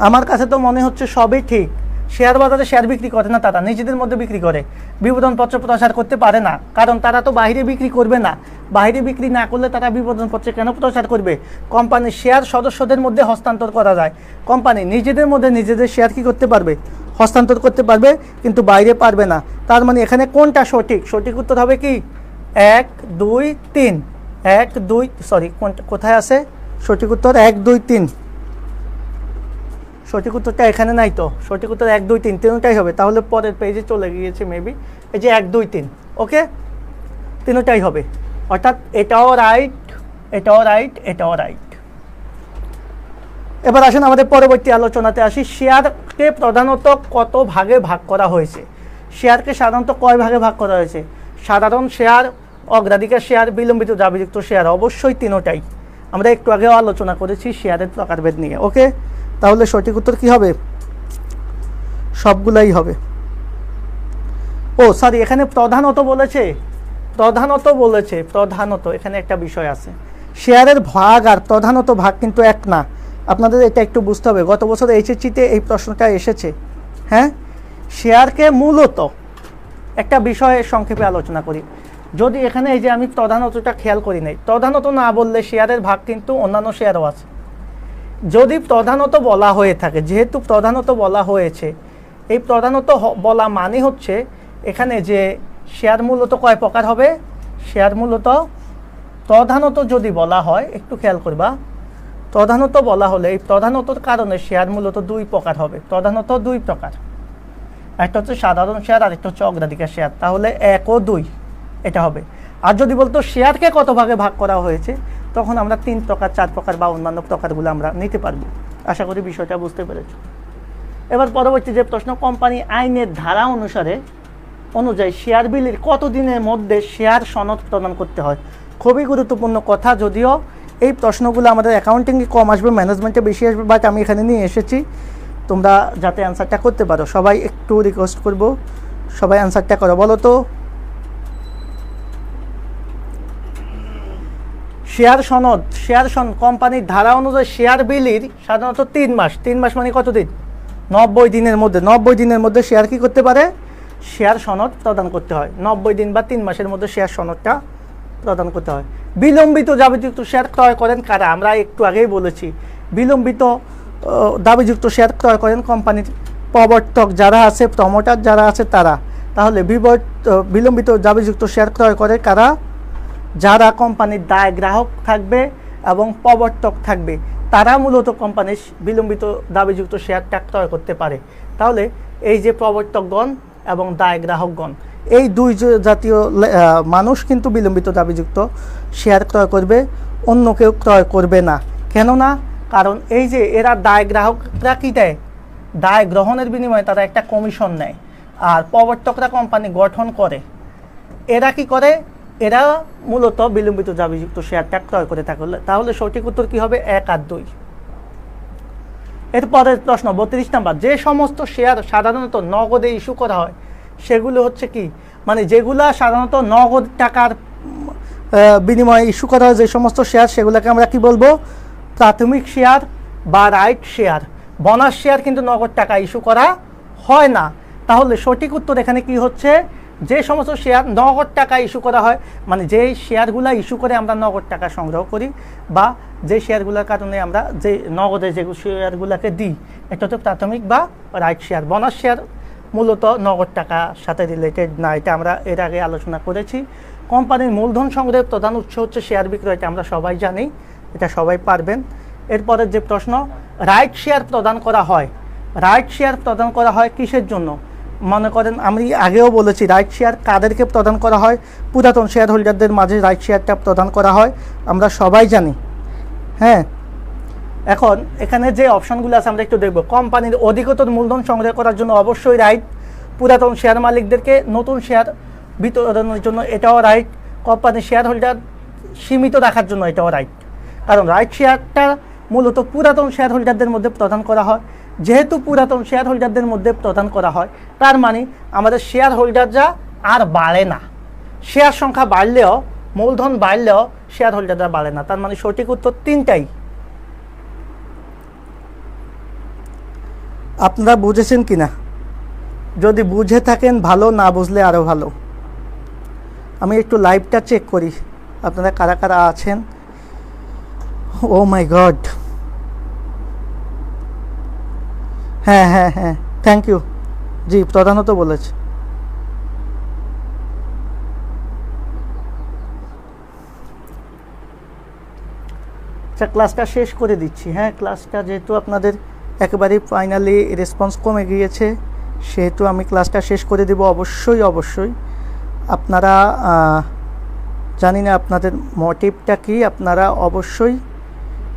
আমার কাছে তো মনে হচ্ছে সবই ঠিক। শেয়ার বাজারে শেয়ার বিক্রি করে না, তারা নিজেদের মধ্যে বিক্রি করে, বিবরণপত্র প্রচার করতে পারে না, কারণ তারা তো বাইরে বিক্রি করবে না। বাইরে বিক্রি না করলে তারা বিবরণপত্রে কেন প্রচার করবে? কোম্পানির শেয়ার সদস্যদের মধ্যে হস্তান্তর করা যায়। কোম্পানি নিজেদের মধ্যে নিজেদের শেয়ার কি করতে পারবে? হস্তান্তর করতে পারবে, কিন্তু বাইরে পারবে না। তার মানে এখানে কোনটা সঠিক? সঠিক উত্তর হবে কি 1, 2, 3। 1, 2, সরি, কোথায় আছে সঠিক উত্তর? 1, 2, 3। সঠিক উত্তরটা এখানে নাই তো। সঠিক উত্তর 1, 2, 3 তিনটাই হবে। তাহলে পরের পেজে চলে গিয়েছে মেবি। এই যে 1, 2, 3, ওকে, তিনটাই হবে। অর্থাৎ এটাও রাইট, এটাও রাইট, এটাও রাইট। এবার আসুন আমাদের পরবর্তী আলোচনাতে আসি। শেয়ারকে প্রধানত কত ভাগে ভাগ করা হয়েছে? শেয়ারকে সাধারণত কয় ভাগে ভাগ করা হয়েছে? সাধারণ শেয়ার, অগ্রাধিকার শেয়ার, বিলম্বিত দাবিযুক্ত শেয়ার। অবশ্যই তিনটাই। আমরা একটু আগেও আলোচনা করেছি শেয়ারের প্রকারভেদ নিয়ে। ওকে, তাহলে সঠিক উত্তর কি হবে? সবগুলাই হবে। ও সরি, এখানে প্রধানত বলেছে, প্রধানত এখানে একটা বিষয় আছে। শেয়ারের ভাগ আর প্রধানত ভাগ কিন্তু এক না। আপনাদের এটা একটু বুঝতে হবে। গত বছর এইচএসসিতে এই প্রশ্নটা এসেছে। হ্যাঁ, শেয়ারকে মূলত একটা বিষয়ে সংক্ষেপে আলোচনা করি। যদি এখানে এই যে আমি প্রধানতটা খেয়াল করি নাই, প্রধানত না বললে শেয়ারের ভাগ কিন্তু অন্যান্য শেয়ারও আছে। যদি প্রধানত বলা হয়ে থাকে, যেহেতু প্রধানত বলা হয়েছে, এই প্রধানত বলা মানে হচ্ছে এখানে যে শেয়ার মূলত কয় প্রকার হবে? শেয়ার মূলত প্রধানত যদি বলা হয়, একটু খেয়াল করবা, প্রধানত বলা হলে এই প্রধানতর কারণে শেয়ার মূলত 2 প্রকার হবে। প্রধানত 2 প্রকার, একটা হচ্ছে সাধারণ শেয়ার আর একটা হচ্ছে অগ্রাধিকার শেয়ার। তাহলে 1 ও 2 এটা হবে। আর যদি বলতো শেয়ারকে কত ভাগে ভাগ করা হয়েছে, তখন আমরা 3 প্রকার, 4 প্রকার বা অন্যান্য প্রকারগুলো আমরা নিতে পারবো। আশা করি বিষয়টা বুঝতে পেরেছ। এবার পরবর্তী যে প্রশ্ন, কোম্পানি আইনের ধারা অনুযায়ী শেয়ার বিলির কত দিনের মধ্যে শেয়ার সনদ প্রদান করতে হয়? খুবই গুরুত্বপূর্ণ কথা। যদিও এই প্রশ্নগুলো আমাদের অ্যাকাউন্টিংয়ে কম আসবে, ম্যানেজমেন্টে বেশি আসবে, বাট আমি এখানে নিয়ে এসেছি তোমরা যাতে অ্যান্সারটা করতে পারো। সবাই একটু রিকোয়েস্ট করব, সবাই অ্যান্সারটা করো। বলো তো, শেয়ার সনদ কোম্পানির ধারা অনুযায়ী শেয়ার বিলির সাধারণত 3 মাস। 3 মাস মানে কত দিন? 90 দিনের মধ্যে। 90 দিনের মধ্যে শেয়ার কি করতে পারে? শেয়ার সনদ প্রদান করতে হয়। 90 দিন বা 3 মাসের মধ্যে শেয়ার সনদটা প্রদান করতে হয়। বিলম্বিত দাবিযুক্ত শেয়ার ক্রয় করেন কারা? আমরা একটু আগেই বলেছি, বিলম্বিত দাবিযুক্ত শেয়ার ক্রয় করেন কোম্পানির প্রবর্তক যারা আছে, প্রমোটার যারা আছে তারা। তাহলে বিলম্বিত দাবিযুক্ত শেয়ার ক্রয় করে কারা? যারা কোম্পানির দায় গ্রাহক থাকবে এবং প্রবর্তক থাকবে, তারা মূলত কোম্পানির বিলম্বিত দাবিযুক্ত শেয়ারটা ক্রয় করতে পারে। তাহলে এই যে প্রবর্তকগণ এবং দায় গ্রাহকগণ, এই 2 জাতীয় মানুষ কিন্তু বিলম্বিত দাবিযুক্ত শেয়ার ক্রয় করবে, অন্য কেউ ক্রয় করবে না। কেননা কারণ এই যে এরা দায় গ্রাহকরা কী দেয়, দায় গ্রহণের বিনিময়ে তারা একটা কমিশন নেয়, আর প্রবর্তকরা কোম্পানি গঠন করে। এরা কি করে, এরা মূলত বিলম্বিত দাবিযুক্ত শেয়ারটা ক্রয় করে থাকে। তাহলে সঠিক উত্তর কী হবে, 1 আর 2। এরপরের প্রশ্ন 32 নাম্বার, যে সমস্ত শেয়ার সাধারণত নগদে ইস্যু করা হয় সেগুলো হচ্ছে কি, মানে যেগুলা সাধারণত নগদ টাকার বিনিময়ে ইস্যু করা হয় যে সমস্ত শেয়ার, সেগুলোকে আমরা কি বলবো, প্রাথমিক শেয়ার বা রাইট শেয়ার। বোনাস শেয়ার কিন্তু নগদ টাকা ইস্যু করা হয় না। তাহলে সঠিক উত্তর এখানে কি হচ্ছে, যে সমস্ত শেয়ার নগদ টাকা ইস্যু করা হয়, মানে যে শেয়ারগুলো ইস্যু করে আমরা নগদ টাকা সংগ্রহ করি, বা যে শেয়ারগুলোর কারণে আমরা যে নগদে যে শেয়ারগুলোকে দিই, এটা হচ্ছে প্রাথমিক বা রাইট শেয়ার। বোনাস শেয়ার মূলত নগদ টাকার সাথে রিলেটেড না, এটা আমরা এর আগে আলোচনা করেছি। কোম্পানির মূলধন সংগ্রহের প্রধান উৎস হচ্ছে শেয়ার বিক্রয়, এটা আমরা সবাই জানি, এটা সবাই পারবেন। এরপরের যে প্রশ্ন, রাইট শেয়ার প্রদান করা হয়, রাইট শেয়ার প্রদান করা হয় কিসের জন্য? মনে করেন আমি আগেও বলেছি, রাইট শেয়ার কাদেরকে প্রদান করা হয়, পুরাতন শেয়ার হোল্ডারদের মাঝে রাইট শেয়ারটা প্রদান করা হয়, আমরা সবাই জানি। হ্যাঁ, এখন এখানে যে অপশনগুলো আছে আমরা একটু দেখব। কোম্পানির অধিকতর মূলধন সংগ্রহ করার জন্য অবশ্যই রাইট, পুরাতন শেয়ার মালিকদেরকে নতুন শেয়ার বিতরণের জন্য এটাও রাইট, কোম্পানির শেয়ার হোল্ডার সীমিত রাখার জন্য এটাও রাইট। কারণ রাইট শেয়ারটা মূলত পুরাতন শেয়ার হোল্ডারদের মধ্যে প্রদান করা হয়। যেহেতু পুরাতন শেয়ার হোল্ডারদের মধ্যে প্রদান করা হয়, তার মানে আমাদের শেয়ার হোল্ডাররা আর বাড়ে না। শেয়ার সংখ্যা বাড়লেও, মূলধন বাড়লেও শেয়ার হোল্ডাররা বাড়ে না। তার মানে সঠিক উত্তর 3টাই। আপনারা বুঝেছেন কি না? যদি বুঝে থাকেন ভালো, না বুঝলে আরও ভালো। আমি একটু লাইভটা চেক করি, আপনারা কারা কারা আছেন। ও মাই গড, হ্যাঁ হ্যাঁ হ্যাঁ, থ্যাংক ইউ। জি, প্রধানত বলেছে। আচ্ছা, ক্লাসটা শেষ করে দিচ্ছি। হ্যাঁ, ক্লাসটা যেহেতু আপনাদের একেবারেই ফাইনালি রেসপন্স কমে গিয়েছে, সেহেতু আমি ক্লাসটা শেষ করে দেব। অবশ্যই অবশ্যই আপনারা, জানি না আপনাদের মোটিভটা কি, আপনারা অবশ্যই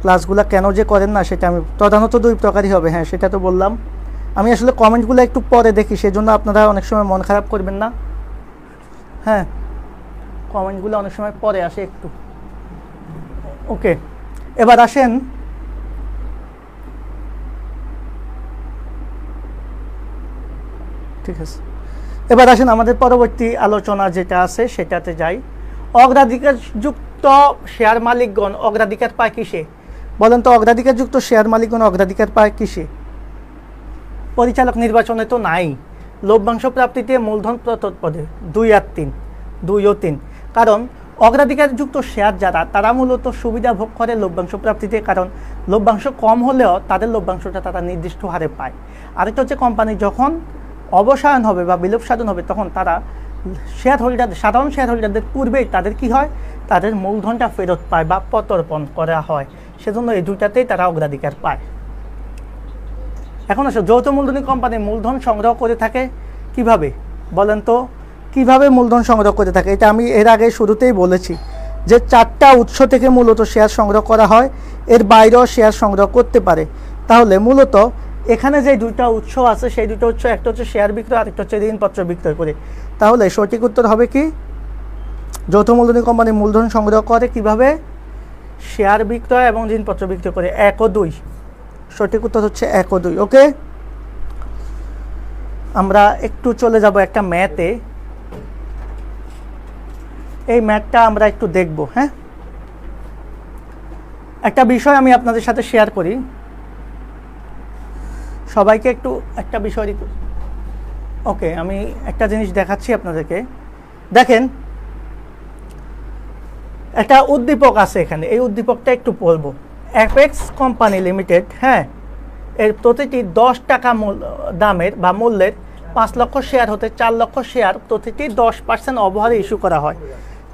ক্লাসগুলো কেন যে করেন না সেটা আমি, প্রধানত 2 প্রকারই হবে। হ্যাঁ, সেটা তো বললাম। আমি আসলে কমেন্টগুলো একটু পরে দেখি, সেজন্য আপনারা অনেক সময় মন খারাপ করবেন না। হ্যাঁ, কমেন্টগুলো অনেক সময় পরে আসে একটু। ওকে, এবার আসেন ঠিক আছে, এবার আসেন আমাদের পরবর্তী আলোচনা যেটা আছে সেটাতে যাই। অগ্রাধিকারযুক্ত শেয়ার মালিকগণ অগ্রাধিকার পায় কিসে? বলেন তো, অগ্রাধিকারযুক্ত শেয়ার মালিকগণ অগ্রাধিকার পায় কিসে? পরিচালক নির্বাচনে তো নাই। লভ্যাংশ প্রাপ্তিতে মূলধন পদে 2 আর 3, 2 ও 3। কারণ অগ্রাধিকারযুক্ত শেয়ার যারা, তারা মূলত সুবিধা ভোগ করে লভ্যাংশ প্রাপ্তিতে, কারণ লভ্যাংশ কম হলেও তাদের লভ্যাংশটা তারা নির্দিষ্ট হারে পায়। আরেকটা হচ্ছে, কোম্পানি যখন অবসায়ন হবে বা বিলোপ সাধন হবে, তখন তারা শেয়ার হোল্ডার, সাধারণ শেয়ার হোল্ডারদের পূর্বেই তাদের কি হয়, তাদের মূলধনটা ফেরত পায় বা প্রত্যর্পণ করা হয়। সেজন্য এই দুইটাতেই তারা অগ্রাধিকার পায়। এখন আসলে যৌথ মূলধনী কোম্পানি মূলধন সংগ্রহ করে থাকে কিভাবে? বলেন তো, কিভাবে মূলধন সংগ্রহ করে থাকে? এটা আমি এর আগে শুরুতেই বলেছি যে 4টা উৎস থেকে মূলত শেয়ার সংগ্রহ করা হয়, এর বাইরেও শেয়ার সংগ্রহ করতে পারে। তাহলে মূলত এখানে যে 2টা উৎস আছে, সেই 2টা উৎস, একটা হচ্ছে শেয়ার বিক্রয়, আরেকটা হচ্ছে ঋণপত্র বিক্রয় করে। তাহলে সঠিক উত্তর হবে কি, যৌথ মূলধনী কোম্পানি মূলধন সংগ্রহ করে কিভাবে? শেয়ার বিক্রয় এবং ঋণপত্র বিক্রয় করে। 1 ও 2, সঠিক উত্তর হচ্ছে 1 ও 2। ওকে, আমরা একটু চলে যাব একটা ম্যাথে। এই ম্যাথটা আমরা একটু দেখব। হ্যাঁ, একটা বিষয় আমি আপনাদের সাথে শেয়ার করি, সবাইকে একটু একটা বিষয়। ওকে, আমি একটা জিনিস দেখাচ্ছি আপনাদেরকে। দেখেন, একটা উদ্দীপক আছে এখানে, এই উদ্দীপকটা একটু বলবো। অ্যাপেক্স কোম্পানি লিমিটেড, হ্যাঁ, এর প্রতিটি 10 টাকা দামের বা মূল্যের 5 লক্ষ শেয়ার হতে 4 লক্ষ শেয়ার প্রতিটি 10% অবহারে ইস্যু করা হয়।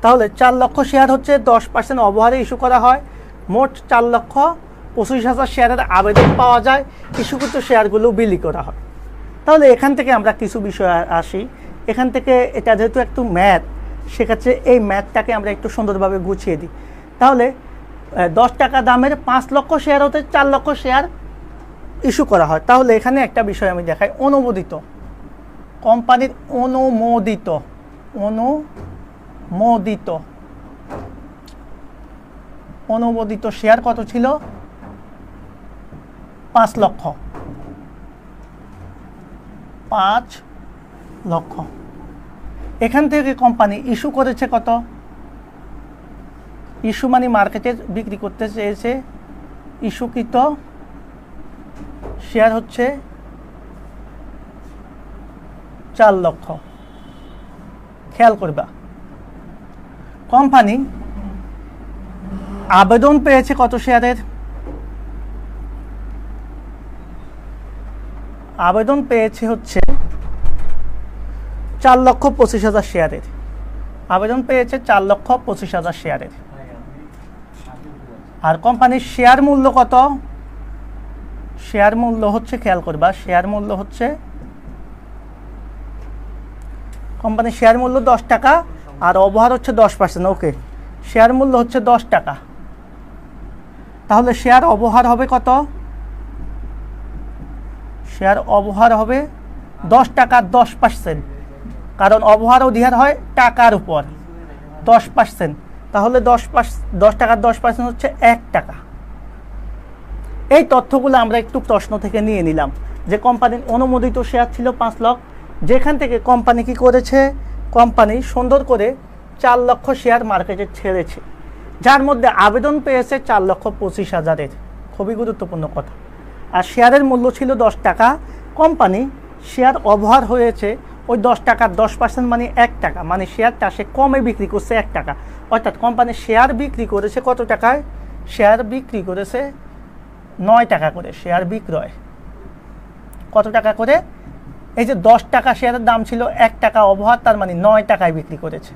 তাহলে 4 লক্ষ শেয়ার হচ্ছে 10% অবহারে ইস্যু করা হয়। মোট 4,25,000 শেয়ারের আবেদন পাওয়া যায়, ইস্যুকৃত শেয়ারগুলো বিলি করা হয়। তাহলে এখান থেকে আমরা কিছু বিষয় আসি। এখান থেকে এটা যেহেতু একটু ম্যাথ, সেক্ষেত্রে এই ম্যাথটাকে আমরা একটু সুন্দরভাবে গুছিয়ে দিই। তাহলে 10 টাকা দামের 5 লক্ষ শেয়ার হতে 4 লক্ষ শেয়ার ইস্যু করা হয়। তাহলে এখানে একটা বিষয় আমি দেখাই, অনুমোদিত কোম্পানির অনুমোদিত অনুমোদিত শেয়ার কত ছিল? 5 লক্ষ। 5 লক্ষ। এখান থেকে কোম্পানি ইস্যু করেছে কত? ইস্যু মানে মার্কেটে বিক্রি করতে চেয়েছে, ইস্যুকৃত শেয়ার হচ্ছে 4 লক্ষ। খেয়াল করবা, কোম্পানি আবেদন পেয়েছে কত শেয়ারের? আবেদন পেয়েছে হচ্ছে 4,25,000 শেয়ারের। আবেদন পেয়েছে 4,25,000 শেয়ারের। আর কোম্পানির শেয়ার মূল্য কত? শেয়ার মূল্য হচ্ছে, খেয়াল করবা, শেয়ার মূল্য হচ্ছে, কোম্পানির শেয়ার মূল্য 10 টাকা আর অবহার হচ্ছে 10%। ওকে, শেয়ার মূল্য হচ্ছে 10 টাকা, তাহলে শেয়ার অবহার হবে কত? শেয়ার অবহার হবে 10 টাকা 10%, কারণ অবহার অধিহার হয় টাকার উপর 10%, তাহলে 10 টাকার 10% হচ্ছে 1 টাকা। এই তথ্যগুলো আমরা একটু প্রশ্ন থেকে নিয়ে নিলাম যে কোম্পানির অনুমোদিত শেয়ার ছিল 5 লাখ, যেখান থেকে কোম্পানি কি করেছে? কোম্পানি সুন্দর করে 4 লক্ষ শেয়ার মার্কেটে ছেড়েছে, যার মধ্যে আবেদন পেয়েছে 4,25,000-এর। খুবই গুরুত্বপূর্ণ কথা। আর শেয়ারের মূল্য ছিল 10 টাকা, কোম্পানি শেয়ার অবহার হয়েছে ওই 10 টাকার 10% মানে 1 টাকা, মানে শেয়ারটা সে কমে বিক্রি করছে 1 টাকা। অর্থাৎ কোম্পানি শেয়ার বিক্রি করেছে কত টাকায়? শেয়ার বিক্রি করেছে 9 টাকা করে। শেয়ার বিক্রয় কত টাকা করে? এই যে 10 টাকা শেয়ারের দাম ছিল, 1 টাকা অবহার, তার মানে 9 টাকায় বিক্রি করেছে।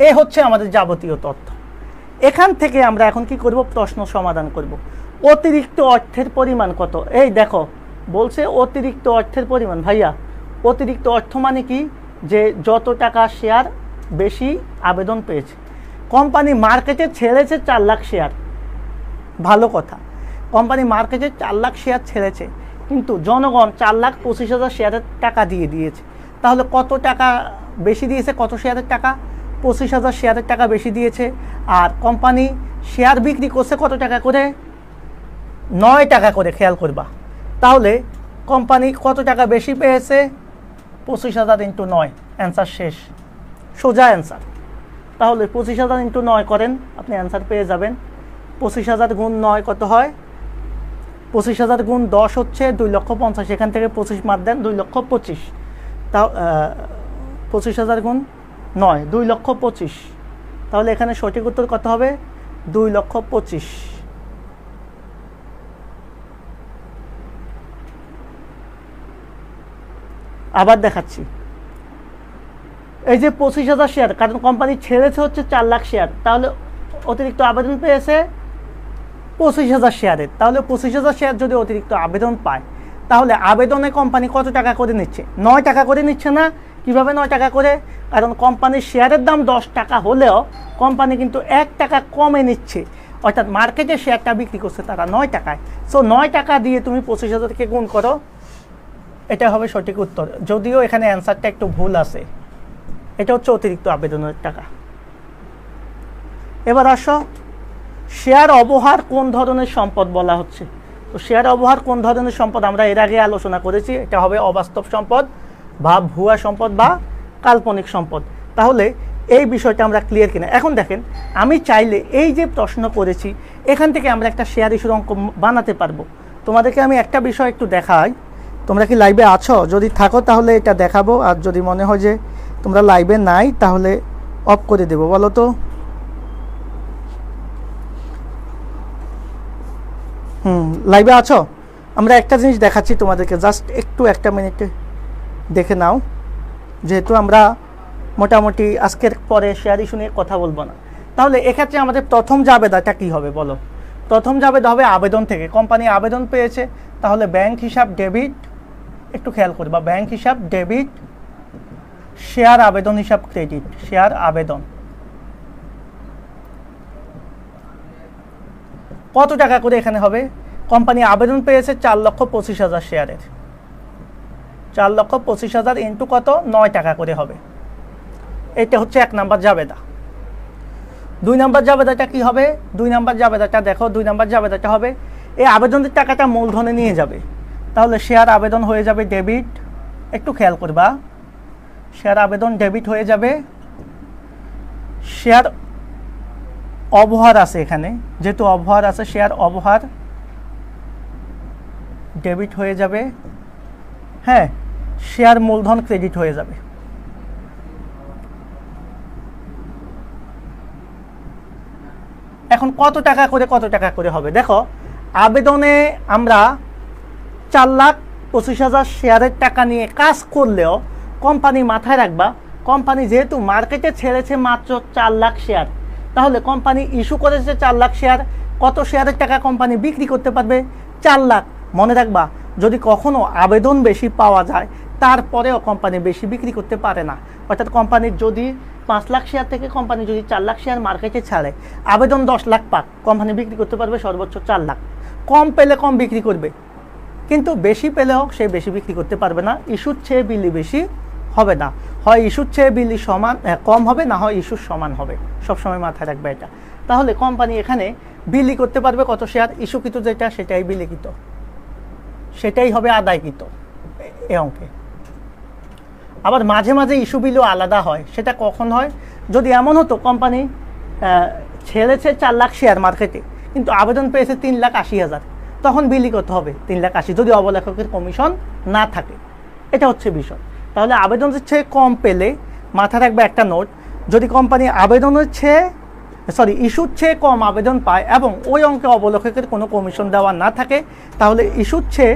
এ হচ্ছে আমাদের যাবতীয় তথ্য। এখান থেকে আমরা এখন কি করব? প্রশ্ন সমাধান করব। অতিরিক্ত অর্থের পরিমাণ কত? এই দেখো বলছে অতিরিক্ত অর্থের পরিমাণ। ভাইয়া, অতিরিক্ত অর্থ মানে কি? যে যত টাকা শেয়ার বেশি আবেদন পেয়েছে। কোম্পানি মার্কেটে ছেড়েছে 4 লাখ শেয়ার, ভালো কথা। কোম্পানি মার্কেটে 4 লাখ শেয়ার ছেড়েছে, কিন্তু জনগণ 4,25,000 শেয়ারের টাকা দিয়ে দিয়েছে। তাহলে কত টাকা বেশি দিয়েছে? কত শেয়ারের টাকা? 25,000 শেয়ারের টাকা বেশি দিয়েছে। আর কোম্পানি শেয়ার বিক্রি করছে কত টাকা করে? 9 টাকা করে। খেয়াল করবা, তাহলে কোম্পানি কত টাকা বেশি পেয়েছে? 25,000 × 9। অ্যান্সার শেষ, সোজা অ্যান্সার। তাহলে 25,000 × 9 করেন, আপনি অ্যান্সার পেয়ে যাবেন। 25,000 × 9 কত হয়? 25,000 × 10 হচ্ছে 2,50,000। এখান থেকে 25 মার দেন, 2,25,000। তাও 25,000 × 9 2,25,000। তাহলে এখানে সঠিক উত্তর কত হবে? 2,25,000। আবার দেখাচ্ছি, এই যে 25,000 শেয়ার, কারণ কোম্পানি ছেড়েছে হচ্ছে 4 লাখ শেয়ার, তাহলে অতিরিক্ত আবেদন পেয়েছে 25,000 শেয়ারের। তাহলে 25,000 শেয়ার যদি অতিরিক্ত আবেদন পায়, তাহলে আবেদনে কোম্পানি কত টাকা করে নিচ্ছে? 9 টাকা করে নিচ্ছে না? কিভাবে 9 টাকা করে? কারণ কোম্পানির শেয়ারের দাম 10 টাকা হলেও কোম্পানি কিন্তু 1 টাকা কমে নিচ্ছে, অর্থাৎ মার্কেটে শেয়ারটা বিক্রি করছে তারা 9 টাকায়। সো 9 টাকা দিয়ে তুমি 25,000কে গুণ করো, এটা হবে সঠিক উত্তর। যদিও এখানে অ্যান্সারটা একটু ভুল আছে, এটা হচ্ছে অতিরিক্ত আবেদনের টাকা। এবার আসো, শেয়ার অবহার কোন ধরনের সম্পদ বলা হচ্ছে? তো শেয়ার অবহার কোন ধরনের সম্পদ আমরা এর আগে আলোচনা করেছি, এটা হবে অবাস্তব সম্পদ বা ভুয়া সম্পদ বা কাল্পনিক সম্পদ। তাহলে এই বিষয়টা আমরা ক্লিয়ার কিনা? এখন দেখেন, আমি চাইলে এই যে প্রশ্ন করেছি এখান থেকে আমরা একটা শেয়ার ইস্যুর অঙ্ক বানাতে পারবো। তোমাদেরকে আমি একটা বিষয় একটু দেখাই। তোমরা কি লাইভে আছো? যদি থাকো তাহলে এটা দেখাবো, আর যদি মনে হয় যে তোমরা লাইভে নাই তাহলে অফ করে দেবো। বলো তো, লাইভে আছো? আমরা একটা জিনিস দেখাচ্ছি তোমাদেরকে, জাস্ট একটু একটা মিনিটে দেখে নাও, যেহেতু আমরা মোটামুটি আজকের পরে শেয়ার ইস্যু নিয়ে কথা বলবো না। তাহলে এক্ষেত্রে আমাদের প্রথম জাবেদাটা কি হবে বলো? প্রথম জাবেদা হবে আবেদন থেকে। কোম্পানি আবেদন পেয়েছে, তাহলে ব্যাংক হিসাব ডেবিট, একটু খেয়াল করবা, ব্যাংক হিসাব ডেবিট, শেয়ার আবেদন হিসাব ক্রেডিট। শেয়ার আবেদন কত টাকা করে এখানে হবে? কোম্পানি আবেদন পেয়েছে 4,25,000 শেয়ারের, 4,25,000 ইন্টু কত, 9 টাকা করে হবে। এটা হচ্ছে 1 নাম্বার জাবেদা। 2 নাম্বার জাবেদাটা কি হবে? 2 নাম্বার জাবেদাটা দেখো, 2 নাম্বার জাবেদাটা হবে এই আবেদনের টাকাটা মূলধনে নিয়ে যাবে। তাহলে শেয়ার আবেদন হয়ে যাবে ডেবিট, একটু খেয়াল করবা, শেয়ার আবেদন ডেবিট হয়ে যাবে। শেয়ার অবহার আছে এখানে, যেহেতু অবহার আছে শেয়ার অবহার ডেবিট হয়ে যাবে। হ্যাঁ, শেয়ার মূলধন ক্রেডিট হয়ে যাবে। এখন কত টাকা করে হবে দেখো, আবেদনে আমরা 4,25,000 শেয়ারের টাকা নিয়ে কাজ করলেও কোম্পানি মাথায় রাখবা, কোম্পানি যেহেতু মার্কেটে ছেড়েছে মাত্র 4 লাখ শেয়ার, তাহলে কোম্পানি ইস্যু করেছে 4 লাখ শেয়ার, কত শেয়ারের টাকা কোম্পানি বিক্রি করতে পারবে? 4 লাখ। মনে রাখবা, যদি কখনো আবেদন বেশি পাওয়া যায় তারপরেও কোম্পানি বেশি বিক্রি করতে পারে না। অর্থাৎ কোম্পানির যদি 5 লাখ শেয়ার থেকে কোম্পানি যদি 4 লাখ শেয়ার মার্কেটে ছাড়ে, আবেদন 10 লাখ পাক, কোম্পানি বিক্রি করতে পারবে সর্বোচ্চ 4 লাখ। কম পেলে কম বিক্রি করবে, কিন্তু বেশি পেলেও সে বেশি বিক্রি করতে পারবে না। ইস্যুর চেয়ে বিলি বেশি হবে না, হয় ইস্যুর চেয়ে বিলি সমান কম হবে, না হয় ইস্যুর সমান হবে। সবসময় মাথায় রাখবে এটা। তাহলে কোম্পানি এখানে বিলি করতে পারবে কত শেয়ার? ইস্যুকৃত যেটা সেটাই বিলিকৃত, সেটাই হবে আদায়কৃত এ অঙ্কে। আবার মাঝে মাঝে ইস্যু বিলও আলাদা হয়। সেটা কখন হয়? যদি এমন হতো কোম্পানি ছেড়েছে 4 লাখ শেয়ার মার্কেটে, কিন্তু আবেদন পেয়েছে 3,80,000, তখন বিলি করতে হবে 3,80,000, যদি অবলেখকের কমিশন না থাকে। এটা হচ্ছে বিষয়। তাহলে আবেদনের চেয়ে কম পেলে মাথায় রাখবে একটা নোট, যদি কোম্পানি ইস্যুর চেয়ে কম আবেদন পায় এবং ওই অঙ্কে অবলেখকের কোনো কমিশন দেওয়া না থাকে, তাহলে ইস্যুর চেয়ে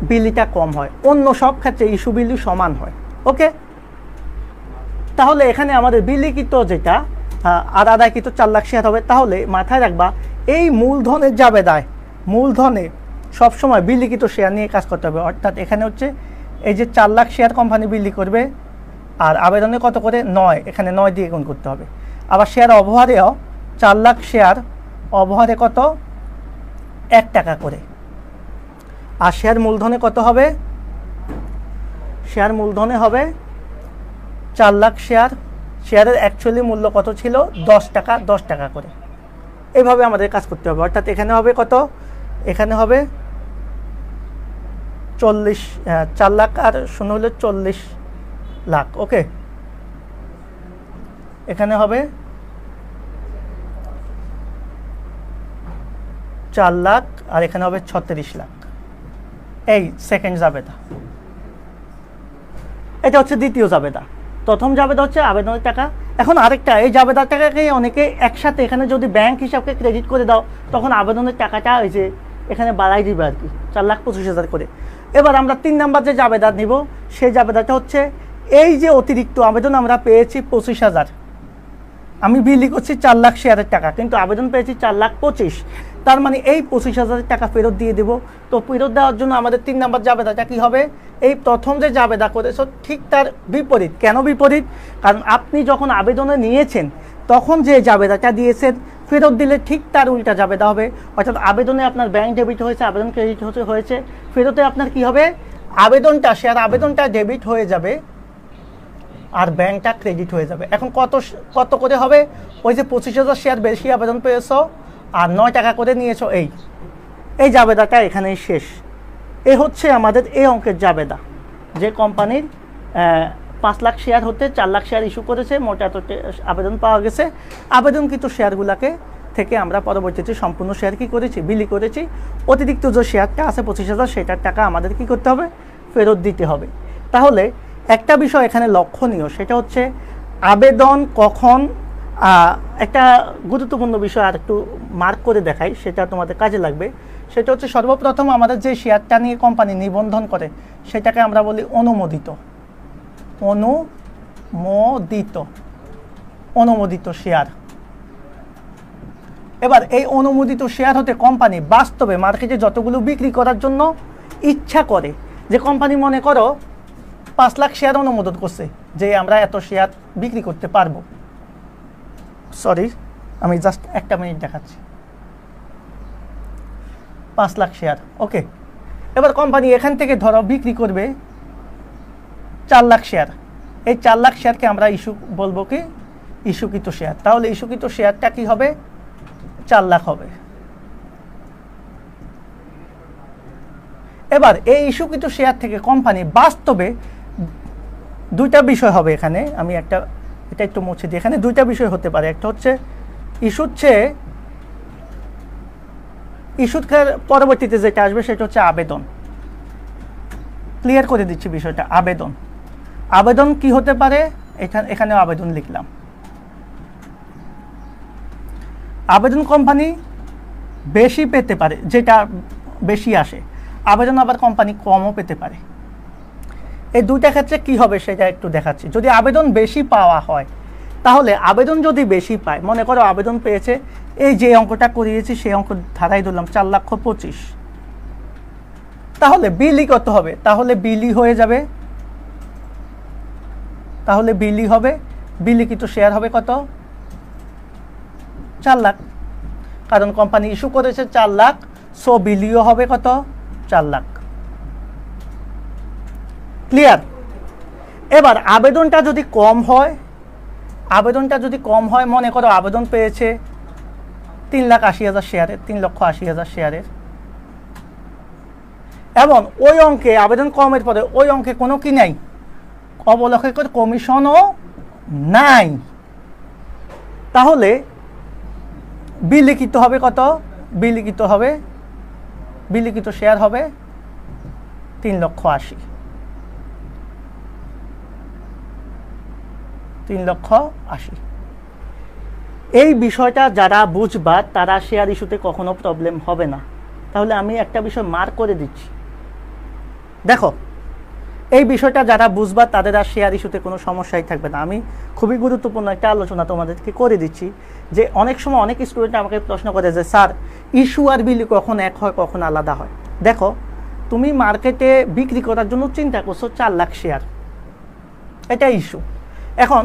বিলিটা কম হয়। অন্য সব ক্ষেত্রে ইস্যু বিলি সমান হয়। ওকে, তাহলে এখানে আমাদের বিলিকৃত যেটা আর আদায়কৃত 4 লাখ শেয়ার হবে। তাহলে মাথায় রাখবা, এই মূলধনের জাবেদায় মূলধনে সবসময় বিলিকৃত শেয়ার নিয়ে কাজ করতে হবে। অর্থাৎ এখানে হচ্ছে এই যে 4 লাখ শেয়ার কোম্পানি বিলি করবে, আর আবেদনে কত করে? 9, এখানে 9 দিয়ে গুণ করতে হবে। আবার শেয়ার অবহারেও 4 লাখ শেয়ার অবহারে কত? 1 টাকা করে। আর শেয়ার মূলধনে কত হবে? শেয়ার মূলধনে হবে 4 লাখ শেয়ারের অ্যাকচুয়ালি মূল্য কত ছিল? 10 টাকা, 10 টাকা করে। এইভাবে আমাদের কাজ করতে হবে। অর্থাৎ এখানে হবে কত? এখানে হবে 4 লাখ আর 0 হলে 40 লাখ। ওকে, এখানে হবে 4 লাখ আর এখানে হবে 36 লাখ। এই সেকেন্ড জাবেদা। এটা হচ্ছে দ্বিতীয় জাবেদা। প্রথম জাবেদা হচ্ছে আবেদনের টাকা। এখন আরেকটা, এই জাবেদার টাকাকে অনেকে একসাথে এখানে যদি ব্যাংক হিসাবকে ক্রেডিট করে দাও, তখন আবেদনের টাকাটা ওই যে এখানে বাড়াই দিবে আর কি, 4,25,000 করে। এবার আমরা 3 নাম্বার যে জাবেদা নিব, সেই জাবেদাটা হচ্ছে এই যে অতিরিক্ত আবেদন আমরা পেয়েছি 25,000, আমি বিলি করছি 4 লাখ শেয়ারের টাকা, কিন্তু আবেদন পেয়েছি 4,25,000, তার মানে এই 25,000 টাকা ফেরত দিয়ে দেবো। তো ফেরত দেওয়ার জন্য আমাদের 3 নাম্বার জাবেদাটা কী হবে? এই প্রথম যে জাবেদা করেছো ঠিক তার বিপরীত। কেন বিপরীত? কারণ আপনি যখন আবেদনে নিয়েছেন তখন যে জাবেদাটা দিয়েছেন, ফেরত দিলে ঠিক তার উল্টা জাবেদা হবে। অর্থাৎ আবেদনে আপনার ব্যাংক ডেবিট হয়েছে, আবেদন ক্রেডিট হয়েছে, ফেরতে আপনার কি হবে? শেয়ার আবেদনটা ডেবিট হয়ে যাবে আর ব্যাংকটা ক্রেডিট হয়ে যাবে। এখন কত করে হবে? ওই যে 25,000 শেয়ার বেশি আবেদন পেয়েছো আর 9 টাকা করে নিয়েছো, এই জাবেদাটা এখানেই শেষ। এ হচ্ছে আমাদের এই অঙ্কের জাবেদা, যে কোম্পানির 5 লাখ শেয়ার হতে 4 লাখ শেয়ার ইস্যু করেছে, মোট এত আবেদন পাওয়া গেছে। আবেদনকৃত শেয়ারগুলোকে থেকে আমরা পরবর্তীতে সম্পূর্ণ শেয়ার কি করেছি? বিলি করেছি। অতিরিক্ত যে শেয়ারটা আছে 25,000, সেটার টাকা আমাদের কি করতে হবে? ফেরত দিতে হবে। তাহলে একটা বিষয় এখানে লক্ষণীয়, সেটা হচ্ছে আবেদন কখন, একটা গুরুত্বপূর্ণ বিষয় আর একটু মার্ক করে দেখাই, সেটা তোমাদের কাজে লাগবে। সেটা হচ্ছে সর্বপ্রথম আমাদের যে শেয়ারটা নিয়ে কোম্পানি নিবন্ধন করে সেটাকে আমরা বলি অনুমোদিত শেয়ার। এবার এই অনুমোদিত শেয়ার হতে কোম্পানি বাস্তবে মার্কেটে যতগুলো বিক্রি করার জন্য ইচ্ছা করে, যে কোম্পানি মনে করো 5 লাখ শেয়ার অনুমোদন করছে যে আমরা এত শেয়ার বিক্রি করতে পারবো। সরি, আমি জাস্ট একটা মিনিট দেখাচ্ছি। 5 লাখ শেয়ার। ওকে, এবার কোম্পানি এখান থেকে ধরো বিক্রি করবে 4 লাখ শেয়ার। এই 4 লাখ শেয়ারকে আমরা ইস্যু বলবো কি ইস্যুকৃত শেয়ার। তাহলে ইস্যুকৃত শেয়ারটা কি হবে 4 লাখ হবে। এবার এই ইস্যুকৃত শেয়ার থেকে কোম্পানি বাস্তবে দুইটা বিষয় হবে এখানে। আমি এটা একটু মুছে দিই। এখানে দুইটা বিষয় হতে পারে। একটা হচ্ছে ইস্যুর পরবর্তীতে যেটা আসবে সেটা হচ্ছে আবেদন। ক্লিয়ার করে দিচ্ছি বিষয়টা। আবেদন কি হতে পারে, এখানে আবেদন লিখলাম। আবেদন কোম্পানি বেশি পেতে পারে, যেটা বেশি আসে। আবেদন আবার কোম্পানি কমও পেতে পারে। এই দুইটা ক্ষেত্রে কি হবে সেটা একটু দেখাচ্ছি। যদি আবেদন বেশি পাওয়া হয়, তাহলে আবেদন যদি বেশি পায়, মনে করো আবেদন পেয়েছে, এই যে অঙ্কটা করিয়েছি সেই অঙ্ক ধারাই ধরলাম 4,25,000, তাহলে বিলি কত হবে? তাহলে বিলি হয়ে যাবে, তাহলে বিলি হবে, বিলিখিত শেয়ার হবে কত? 4 লাখ। কারণ কোম্পানি ইস্যু করেছে 4 লাখ, সো বিলিও হবে কত? 4 লাখ। ক্লিয়ার? এবার আবেদনটা যদি কম হয়, মনে করো আবেদন পেয়েছে 3,80,000 শেয়ারের, 3,80,000 শেয়ারের, এবং ওই অঙ্কে আবেদন কমের পরে ওই অঙ্কে কোনো কি নাই, অবলেখকের কমিশনও নাই, তাহলে বিলিখিত হবে কত? বিলিখিত শেয়ার হবে 3,80,000। 3,80,000। এই বিষয়টা যারা বুঝবা তারা শেয়ার ইস্যুতে কখনো প্রবলেম হবে না। তাহলে আমি একটা বিষয় মার্ক করে দিচ্ছি, দেখো এই বিষয়টা যারা বুঝবা তাদের আর শেয়ার ইস্যুতে কোনো সমস্যাই থাকবে না। আমি খুবই গুরুত্বপূর্ণ একটা আলোচনা তোমাদেরকে করে দিচ্ছি, যে অনেক সময় অনেক স্টুডেন্ট আমাকে প্রশ্ন করে যে স্যার ইস্যু আর বিলি কখন এক হয়, কখন আলাদা হয়? দেখো, তুমি মার্কেটে বিক্রি করার জন্য চিন্তা করছো 4 লাখ শেয়ার, এটা ইস্যু। এখন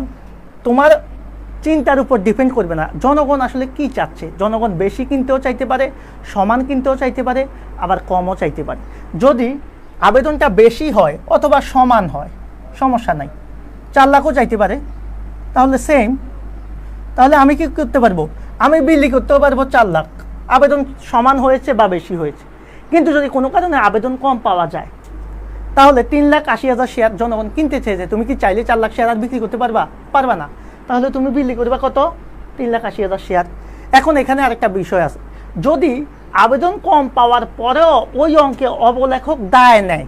তোমার চিন্তার উপর ডিপেন্ড করবে না জনগণ আসলে কি চাচ্ছে। জনগণ বেশি কিনতেও চাইতে পারে, সমান কিনতেও চাইতে পারে, আবার কমও চাইতে পারে। যদি আবেদনটা বেশি হয় অথবা সমান হয়, সমস্যা নাই, 4 লাখও চাইতে পারে, তাহলে সেম। তাহলে আমি কি করতে পারবো? আমি বিলি করতেও পারবো 4 লাখ, আবেদন সমান হয়েছে বা বেশি হয়েছে। কিন্তু যদি কোনো কারণে আবেদন কম পাওয়া যায়, তাহলে 3,80,000 শেয়ার জনগণ কিনতে চেয়েছে, তুমি কি চাইলে 4 লাখ শেয়ার আর বিক্রি করতে পারবা না। তাহলে তুমি বিলি করবা কত? 3,80,000 শেয়ার। এখন এখানে আরেকটা বিষয় আছে, যদি আবেদন কম পাওয়ার পরেও ওই অঙ্কে অবলেখক দায় নেয়,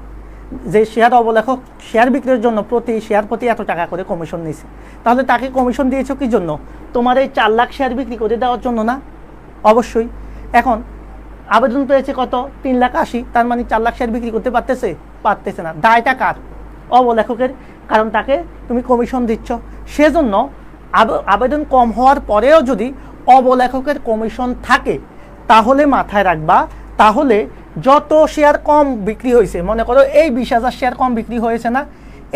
যে অবলেখক শেয়ার বিক্রির জন্য প্রতি শেয়ার প্রতি এত টাকা করে কমিশন নিয়েছে, তাহলে তাকে কমিশন দিয়েছো কি জন্য? তোমার এই 4 লাখ শেয়ার বিক্রি করে দেওয়ার জন্য না? অবশ্যই। এখন আবেদন পেয়েছে কত? 3,80,000, তার মানে 4 লাখ শেয়ার বিক্রি করতে পারতেছে না। দায়টা কার? অবলেখকের, কারণ তাকে তুমি কমিশন দিচ্ছ। সেজন্য আবেদন কম হওয়ার পরেও যদি অবলেখকের কমিশন থাকে, তাহলে মাথায় রাখবা, তাহলে যত শেয়ার কম বিক্রি হয়েছে, মনে করো এই 20,000 শেয়ার কম বিক্রি হয়েছে না,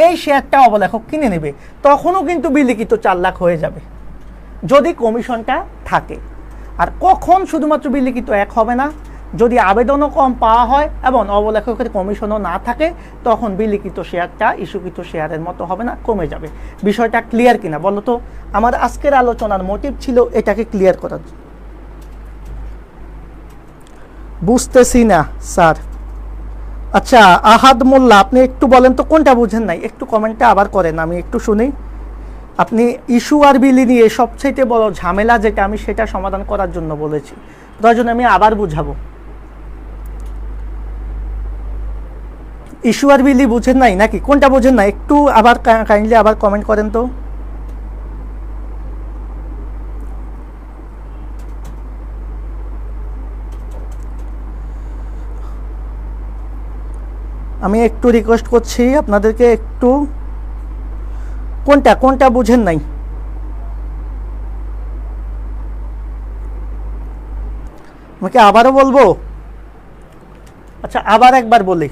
এই শেয়ারটা অবলেখক কিনে নেবে, তখনও কিন্তু বিলিখিত 4 লাখ হয়ে যাবে যদি কমিশনটা থাকে। আর কখন শুধুমাত্র বিলিখিত এক হবে না, যদি আবেদনও কম পাওয়া হয় এবং অবলেখকের কমিশনও না থাকে, তখন বিলিখিত শেয়ারটা ইস্যুকৃত শেয়ারের মতো হবে না, কমে যাবে। বিষয়টা ক্লিয়ার কিনা বলো তো? আমার আজকের আলোচনার মোটিভ ছিল এটাকে ক্লিয়ার করার। বুঝতেছি না স্যার। আচ্ছা আহাদ মোল্লা, আপনি একটু বলেন তো কোনটা বুঝেন নাই, একটু কমেন্টটা আবার করেন, আমি একটু শুনি। আপনি ইস্যু আর বিলি নিয়ে সবচেয়ে বড় ঝামেলা যেটা, আমি সেটা সমাধান করার জন্য বলেছি, প্রয়োজনে আমি আবার বুঝাবো। ইস্যু আর বিলি বুঝেন নাই নাকি? কোনটা বুঝেন না একটু আবার কাইন্ডলি আবার কমেন্ট করেন তো। আমি একটু রিকোয়েস্ট করছি আপনাদেরকে, একটু কোনটা বুঝেন নাই? আমাকে আবারও বলবো? আচ্ছা আবার একবার বলি,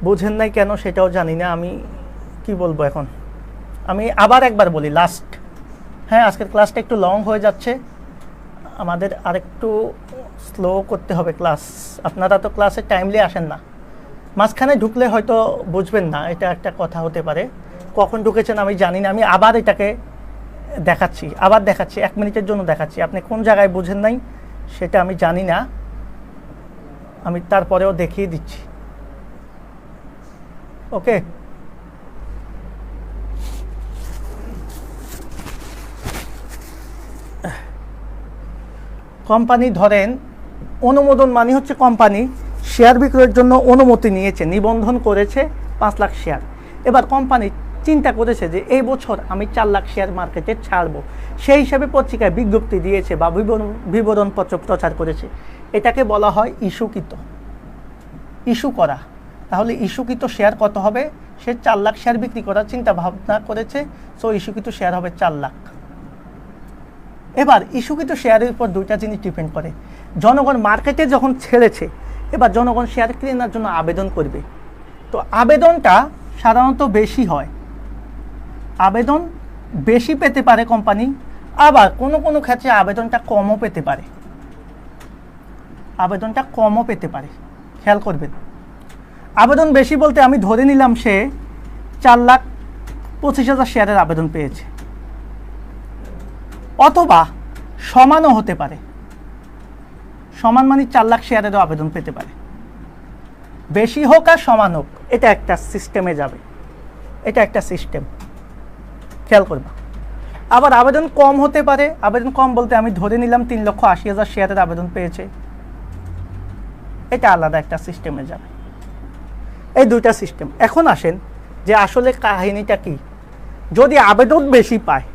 বুঝেন নাই কেন সেটাও জানি না, আমি কি বলবো এখন। আমি আবার একবার বলি লাস্ট। হ্যাঁ, আজকের ক্লাসটা একটু লং হয়ে যাচ্ছে, আমাদের আরেকটু স্লো করতে হবে ক্লাস, আপনারা তো ক্লাসে টাইমলি আসেন না, মাঝখানে ঢুকলে হয়তো বুঝবেন না, এটা একটা কথা হতে পারে। কখন ঢুকেছেন আমি জানি না, আমি আবার এটাকে দেখাচ্ছি, আবার দেখাচ্ছি, 1 মিনিটের জন্য দেখাচ্ছি, আপনি কোন জায়গায় বুঝেন নাই সেটা আমি জানি না, আমি তারপরেও দেখিয়ে দিচ্ছি। ওকে, কোম্পানি ধরেন অনুমোদন মানে হচ্ছে কোম্পানি শেয়ার বিক্রয়ের জন্য অনুমতি নিয়েছে, নিবন্ধন করেছে 5 লাখ শেয়ার। এবার কোম্পানি চিন্তা করেছে যে এই বছর আমি 4 লাখ শেয়ার মার্কেটে ছাড়বো, সেই হিসাবে পত্রিকায় বিজ্ঞপ্তি দিয়েছে বা বিবরণপত্র প্রচার করেছে, এটাকে বলা হয় ইস্যুকৃত, ইস্যু করা। তাহলে ইস্যুকৃত শেয়ার কত হবে? সে 4 লাখ শেয়ার বিক্রি করার চিন্তা ভাবনা করেছে, সো ইস্যুকৃত শেয়ার হবে 4 লাখ। এবার ইস্যুকৃত শেয়ারের উপর দুইটা জিনিস ডিপেন্ড করে, জনগণ মার্কেটে যখন ছেড়েছে, এবার জনগণ শেয়ার কেনার জন্য আবেদন করবে, তো আবেদনটা সাধারণত বেশি হয়, আবেদন বেশি পেতে পারে কোম্পানি, আবার কোনো কোনো ক্ষেত্রে আবেদনটা কমও পেতে পারে, আবেদনটা কমও পেতে পারে, খেয়াল করবেন। আবেদন বেশি বলতে আমি ধরে নিলাম সে 4,25,000 শেয়ারের আবেদন পেয়েছে, অথবা সমানও হতে পারে, সমান মানে 4 লাখ শেয়ারেরও আবেদন পেতে পারে, বেশি হোক আর সমান হোক, এটা একটা সিস্টেমে যাবে, এটা একটা সিস্টেম, খেয়াল করবা। আবার আবেদন কম হতে পারে, আবেদন কম বলতে আমি ধরে নিলাম 3,80,000 শেয়ারের আবেদন পেয়েছে, এটা আলাদা একটা সিস্টেমে যাবে। এই দুইটা সিস্টেম। এখন আসেন যে আসলে কাহিনীটা কি। যদি আবেদন বেশি পায়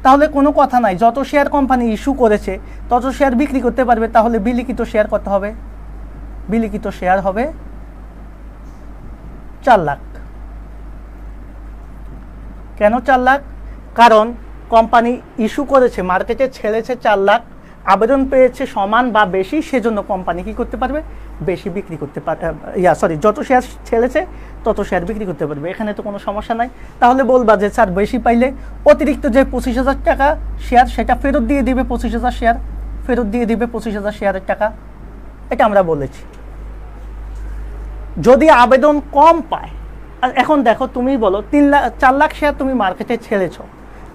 তাহলে কোনো কথা নাই, যত শেয়ার কোম্পানি ইস্যু করেছে তত শেয়ার বিক্রি করতে পারবে, তাহলে বিলিখিত শেয়ার কত হবে? বিলিখিত শেয়ার হবে 4 লাখ। কেন 4 লাখ? কারণ কোম্পানি ইস্যু করেছে, মার্কেটে ছেড়েছে 4 লাখ, আবেদন পেয়েছে সমান বা বেশি, সেজন্য কোম্পানি কি করতে পারবে? বেশি বিক্রি করতে পারবে, যত শেয়ার ছেড়েছে তত শেয়ার বিক্রি করতে পারবে, এখানে তো কোনো সমস্যা নাই। তাহলে বলবা যে স্যার বেশি পাইলে অতিরিক্ত যে 25,000 টাকা শেয়ার সেটা ফেরত দিয়ে দিবে, 25,000 শেয়ার ফেরত দিয়ে দিবে, 25,000 শেয়ারের টাকা, এটা আমরা বলেছি। যদি আবেদন কম পায়, আর এখন দেখো তুমি বলো 4 লাখ শেয়ার তুমি মার্কেটে ছেড়েছ,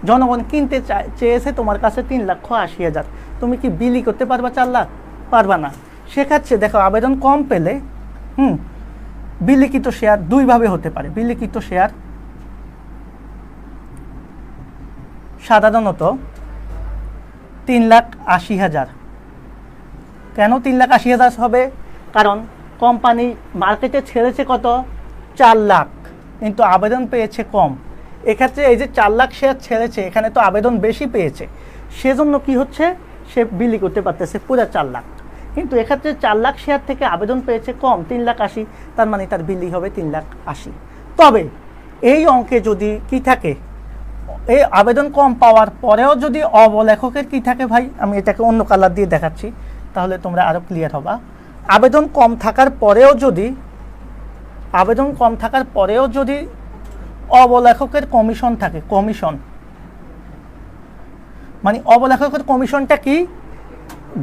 জনগণ কিনতে চেয়েছে তোমার কাছে 3,80,000, তুমি কি বিলি করতে পারবা 4 লাখ? পারবা না। সেক্ষেত্রে দেখো আবেদন কম পেলে বিলিখিত শেয়ার দুইভাবে হতে পারে। বিলিখিত শেয়ার সাধারণত 3,80,000। কেন 3,80,000 হবে? কারণ কোম্পানি মার্কেটে ছেড়েছে কত? 4 লাখ, কিন্তু আবেদন পেয়েছে কম। এক্ষেত্রে এই যে 4 লাখ শেয়ার ছেড়েছে, এখানে তো আবেদন বেশি পেয়েছে, সেজন্য কি হচ্ছে, সে বিলি করতে পারতেছে পুরো 4 লাখ। কিন্তু এক্ষেত্রে 4 লাখ শেয়ার থেকে আবেদন পেয়েছে কম, 3,80,000, তার মানে তার বিলি হবে 3,80,000। তবে এই অঙ্কে যদি কি থাকে, এই আবেদন কম পাওয়ার পরেও যদি অবলেখকের কি থাকে, ভাই আমি এটাকে অন্য কালার দিয়ে দেখাচ্ছি তাহলে তোমরা আরও ক্লিয়ার হবা। আবেদন কম থাকার পরেও যদি অবলেখকের কমিশন থাকে, কমিশন মানে অবলেখকের কমিশনটা কি?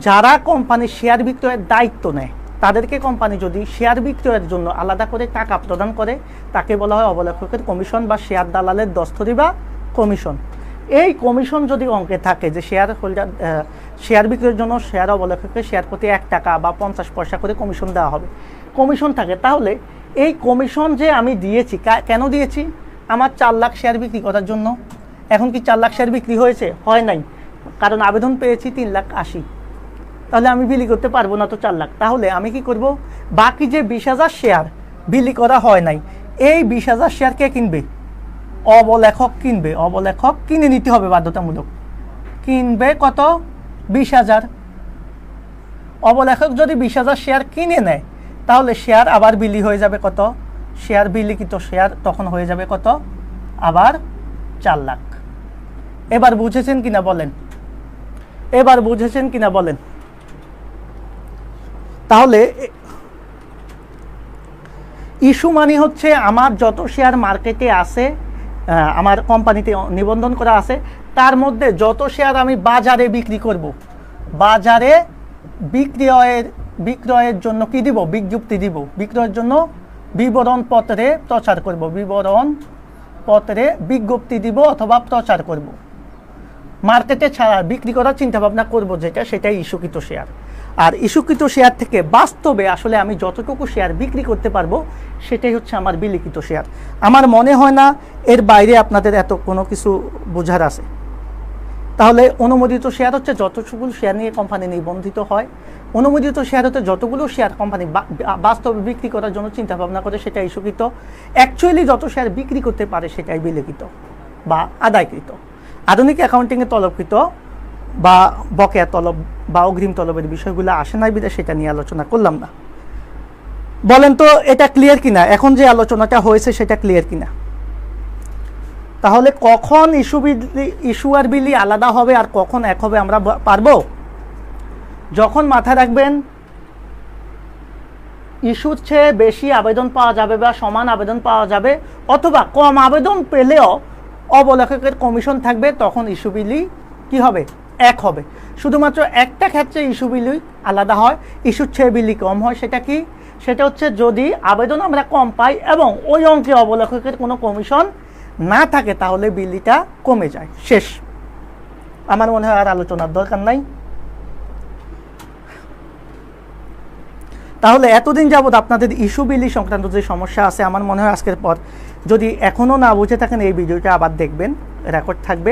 যারা কোম্পানির শেয়ার বিক্রয়ের দায়িত্ব নেয় তাদেরকে কোম্পানি যদি শেয়ার বিক্রয়ের জন্য আলাদা করে টাকা প্রদান করে, তাকে বলা হয় অবলেখকের কমিশন বা শেয়ার দালালের দস্তরি বা কমিশন। এই কমিশন যদি অঙ্কে থাকে যে শেয়ার হোল্ডার শেয়ার বিক্রয়ের জন্য শেয়ার অবলেখকের শেয়ার প্রতি 1 টাকা বা 50 পয়সা করে কমিশন দেওয়া হবে, কমিশন থাকে, তাহলে এই কমিশন যে আমি দিয়েছি, কেন দিয়েছি? আমার 4 লাখ শেয়ার বিক্রি করার জন্য। এখন কি 4 লাখ শেয়ার বিক্রি হয়েছে? হয় নাই, কারণ আবেদন পেয়েছি 3,80,000, তাহলে আমি বিলি করতে পারবো না তো 4 লাখ। তাহলে আমি কি করব? বাকি যে 20,000 শেয়ার বিলি করা হয় নাই, এই 20,000 শেয়ার কে কিনবে? অবলেখক কিনবে। অবলেখক কিনে নিতে হবে বাধ্যতামূলক। কিনবে কত? 20,000। অবলেখক যদি 20,000 শেয়ার কিনে নেয়, তাহলে শেয়ার আবার বিলি হয়ে যাবে কত? শেয়ার বিলিখিত শেয়ার তখন হয়ে যাবে কত? আবার 4 লাখ। এবার বুঝেছেন কিনা বলেন? এবার বুঝেছেন কিনা বলেন? তাহলে ইস্যু মানে হচ্ছে আমার যত শেয়ার মার্কেটে আছে, আমার কোম্পানিতে নিবন্ধন করা আছে, তার মধ্যে যত শেয়ার আমি বাজারে বিক্রি করব, বাজারে বিক্রয়ের জন্য কি দিব? বিজ্ঞপ্তি দিব। বিক্রয়ের জন্য বিবরণ পত্রে প্রচার করব, বিবরণ পত্রে বিজ্ঞপ্তি দিব অথবা প্রচার করব। মার্কেটে ছাড়া বিক্রি করার চিন্তা ভাবনা করব, যেটা সেটাই ইস্যুকৃত শেয়ার। আর ইস্যুকৃত শেয়ার থেকে বাস্তবে আসলে আমি যতটুকু শেয়ার বিক্রি করতে পারবো সেটাই হচ্ছে আমার বিলিখিত শেয়ার। আমার মনে হয় না এর বাইরে আপনাদের এত কোনো কিছু বোঝার আছে। তাহলে অনুমোদিত শেয়ার হচ্ছে যতটুকু শেয়ার নিয়ে কোম্পানি নিবন্ধিত হয়। অনুমোদিত শেয়ার হতে যতগুলো শেয়ার কোম্পানি বাস্তবে বিক্রি করার জন্য চিন্তা ভাবনা করে সেটা ইস্যুকৃত। অ্যাকচুয়ালি যত শেয়ার বিক্রি করতে পারে সেটাই বিলিখিত বা আদায়কৃত। আধুনিক অ্যাকাউন্টিংয়ে তলবকৃত বা বকেয়া তলব বা অগ্রিম তলবের বিষয়গুলো আসে নাই বিধায় সেটা নিয়ে আলোচনা করলাম না। বলেন তো এটা ক্লিয়ার কিনা? এখন যে আলোচনাটা হয়েছে সেটা ক্লিয়ার কিনা? তাহলে কখন ইস্যু আর বিলি আলাদা হবে আর কখন এক হবে আমরা পারবো? যখন মাথায় রাখবেন ইস্যুর চেয়ে বেশি আবেদন পাওয়া যাবে বা সমান আবেদন পাওয়া যাবে অথবা কম আবেদন পেলেও অবলেখকের কমিশন থাকবে, তখন ইস্যু বিলি কি হবে? এক হবে। শুধুমাত্র একটা ক্ষেত্রে ইস্যু বিলি আলাদা হয়, ইস্যুর চেয়ে বিলি কম হয়। সেটা কি? সেটা হচ্ছে যদি আবেদন আমরা কম পাই এবং ওই অঙ্কে অবলেখকের কোনো কমিশন না থাকে তাহলে বিলিটা কমে যায়। শেষ। আমার মনে হয় আর আলোচনার দরকার নাই। তাহলে এতদিন যাবৎ আপনাদের ইস্যু বিলি সংক্রান্ত যে সমস্যা আছে, আমার মনে হয় আজকের পর যদি এখনও না বুঝে থাকেন এই ভিডিওটা আবার দেখবেন, রেকর্ড থাকবে,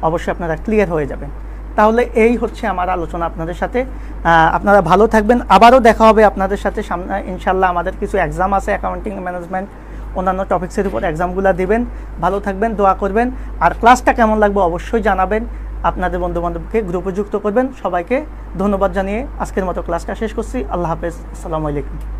অবশ্যই আপনারা ক্লিয়ার হয়ে যাবেন। তাহলে এই হচ্ছে আমার আলোচনা আপনাদের সাথে। আপনারা ভালো থাকবেন। আবারও দেখা হবে আপনাদের সাথে সামনে ইনশাল্লাহ। আমাদের কিছু এক্সাম আছে, অ্যাকাউন্টিং, ম্যানেজমেন্ট, অন্যান্য টপিক্সের উপর এক্সামগুলো দিবেন। ভালো থাকবেন, দোয়া করবেন। আর ক্লাসটা কেমন লাগবে অবশ্যই জানাবেন, আপনাদের বন্ধুবান্ধবকে গ্রুপে যুক্ত করবেন। সবাইকে ধন্যবাদ জানিয়ে আজকের মতো ক্লাসটা শেষ করছি। আল্লাহ হাফেজ, আসসালামু আলাইকুম।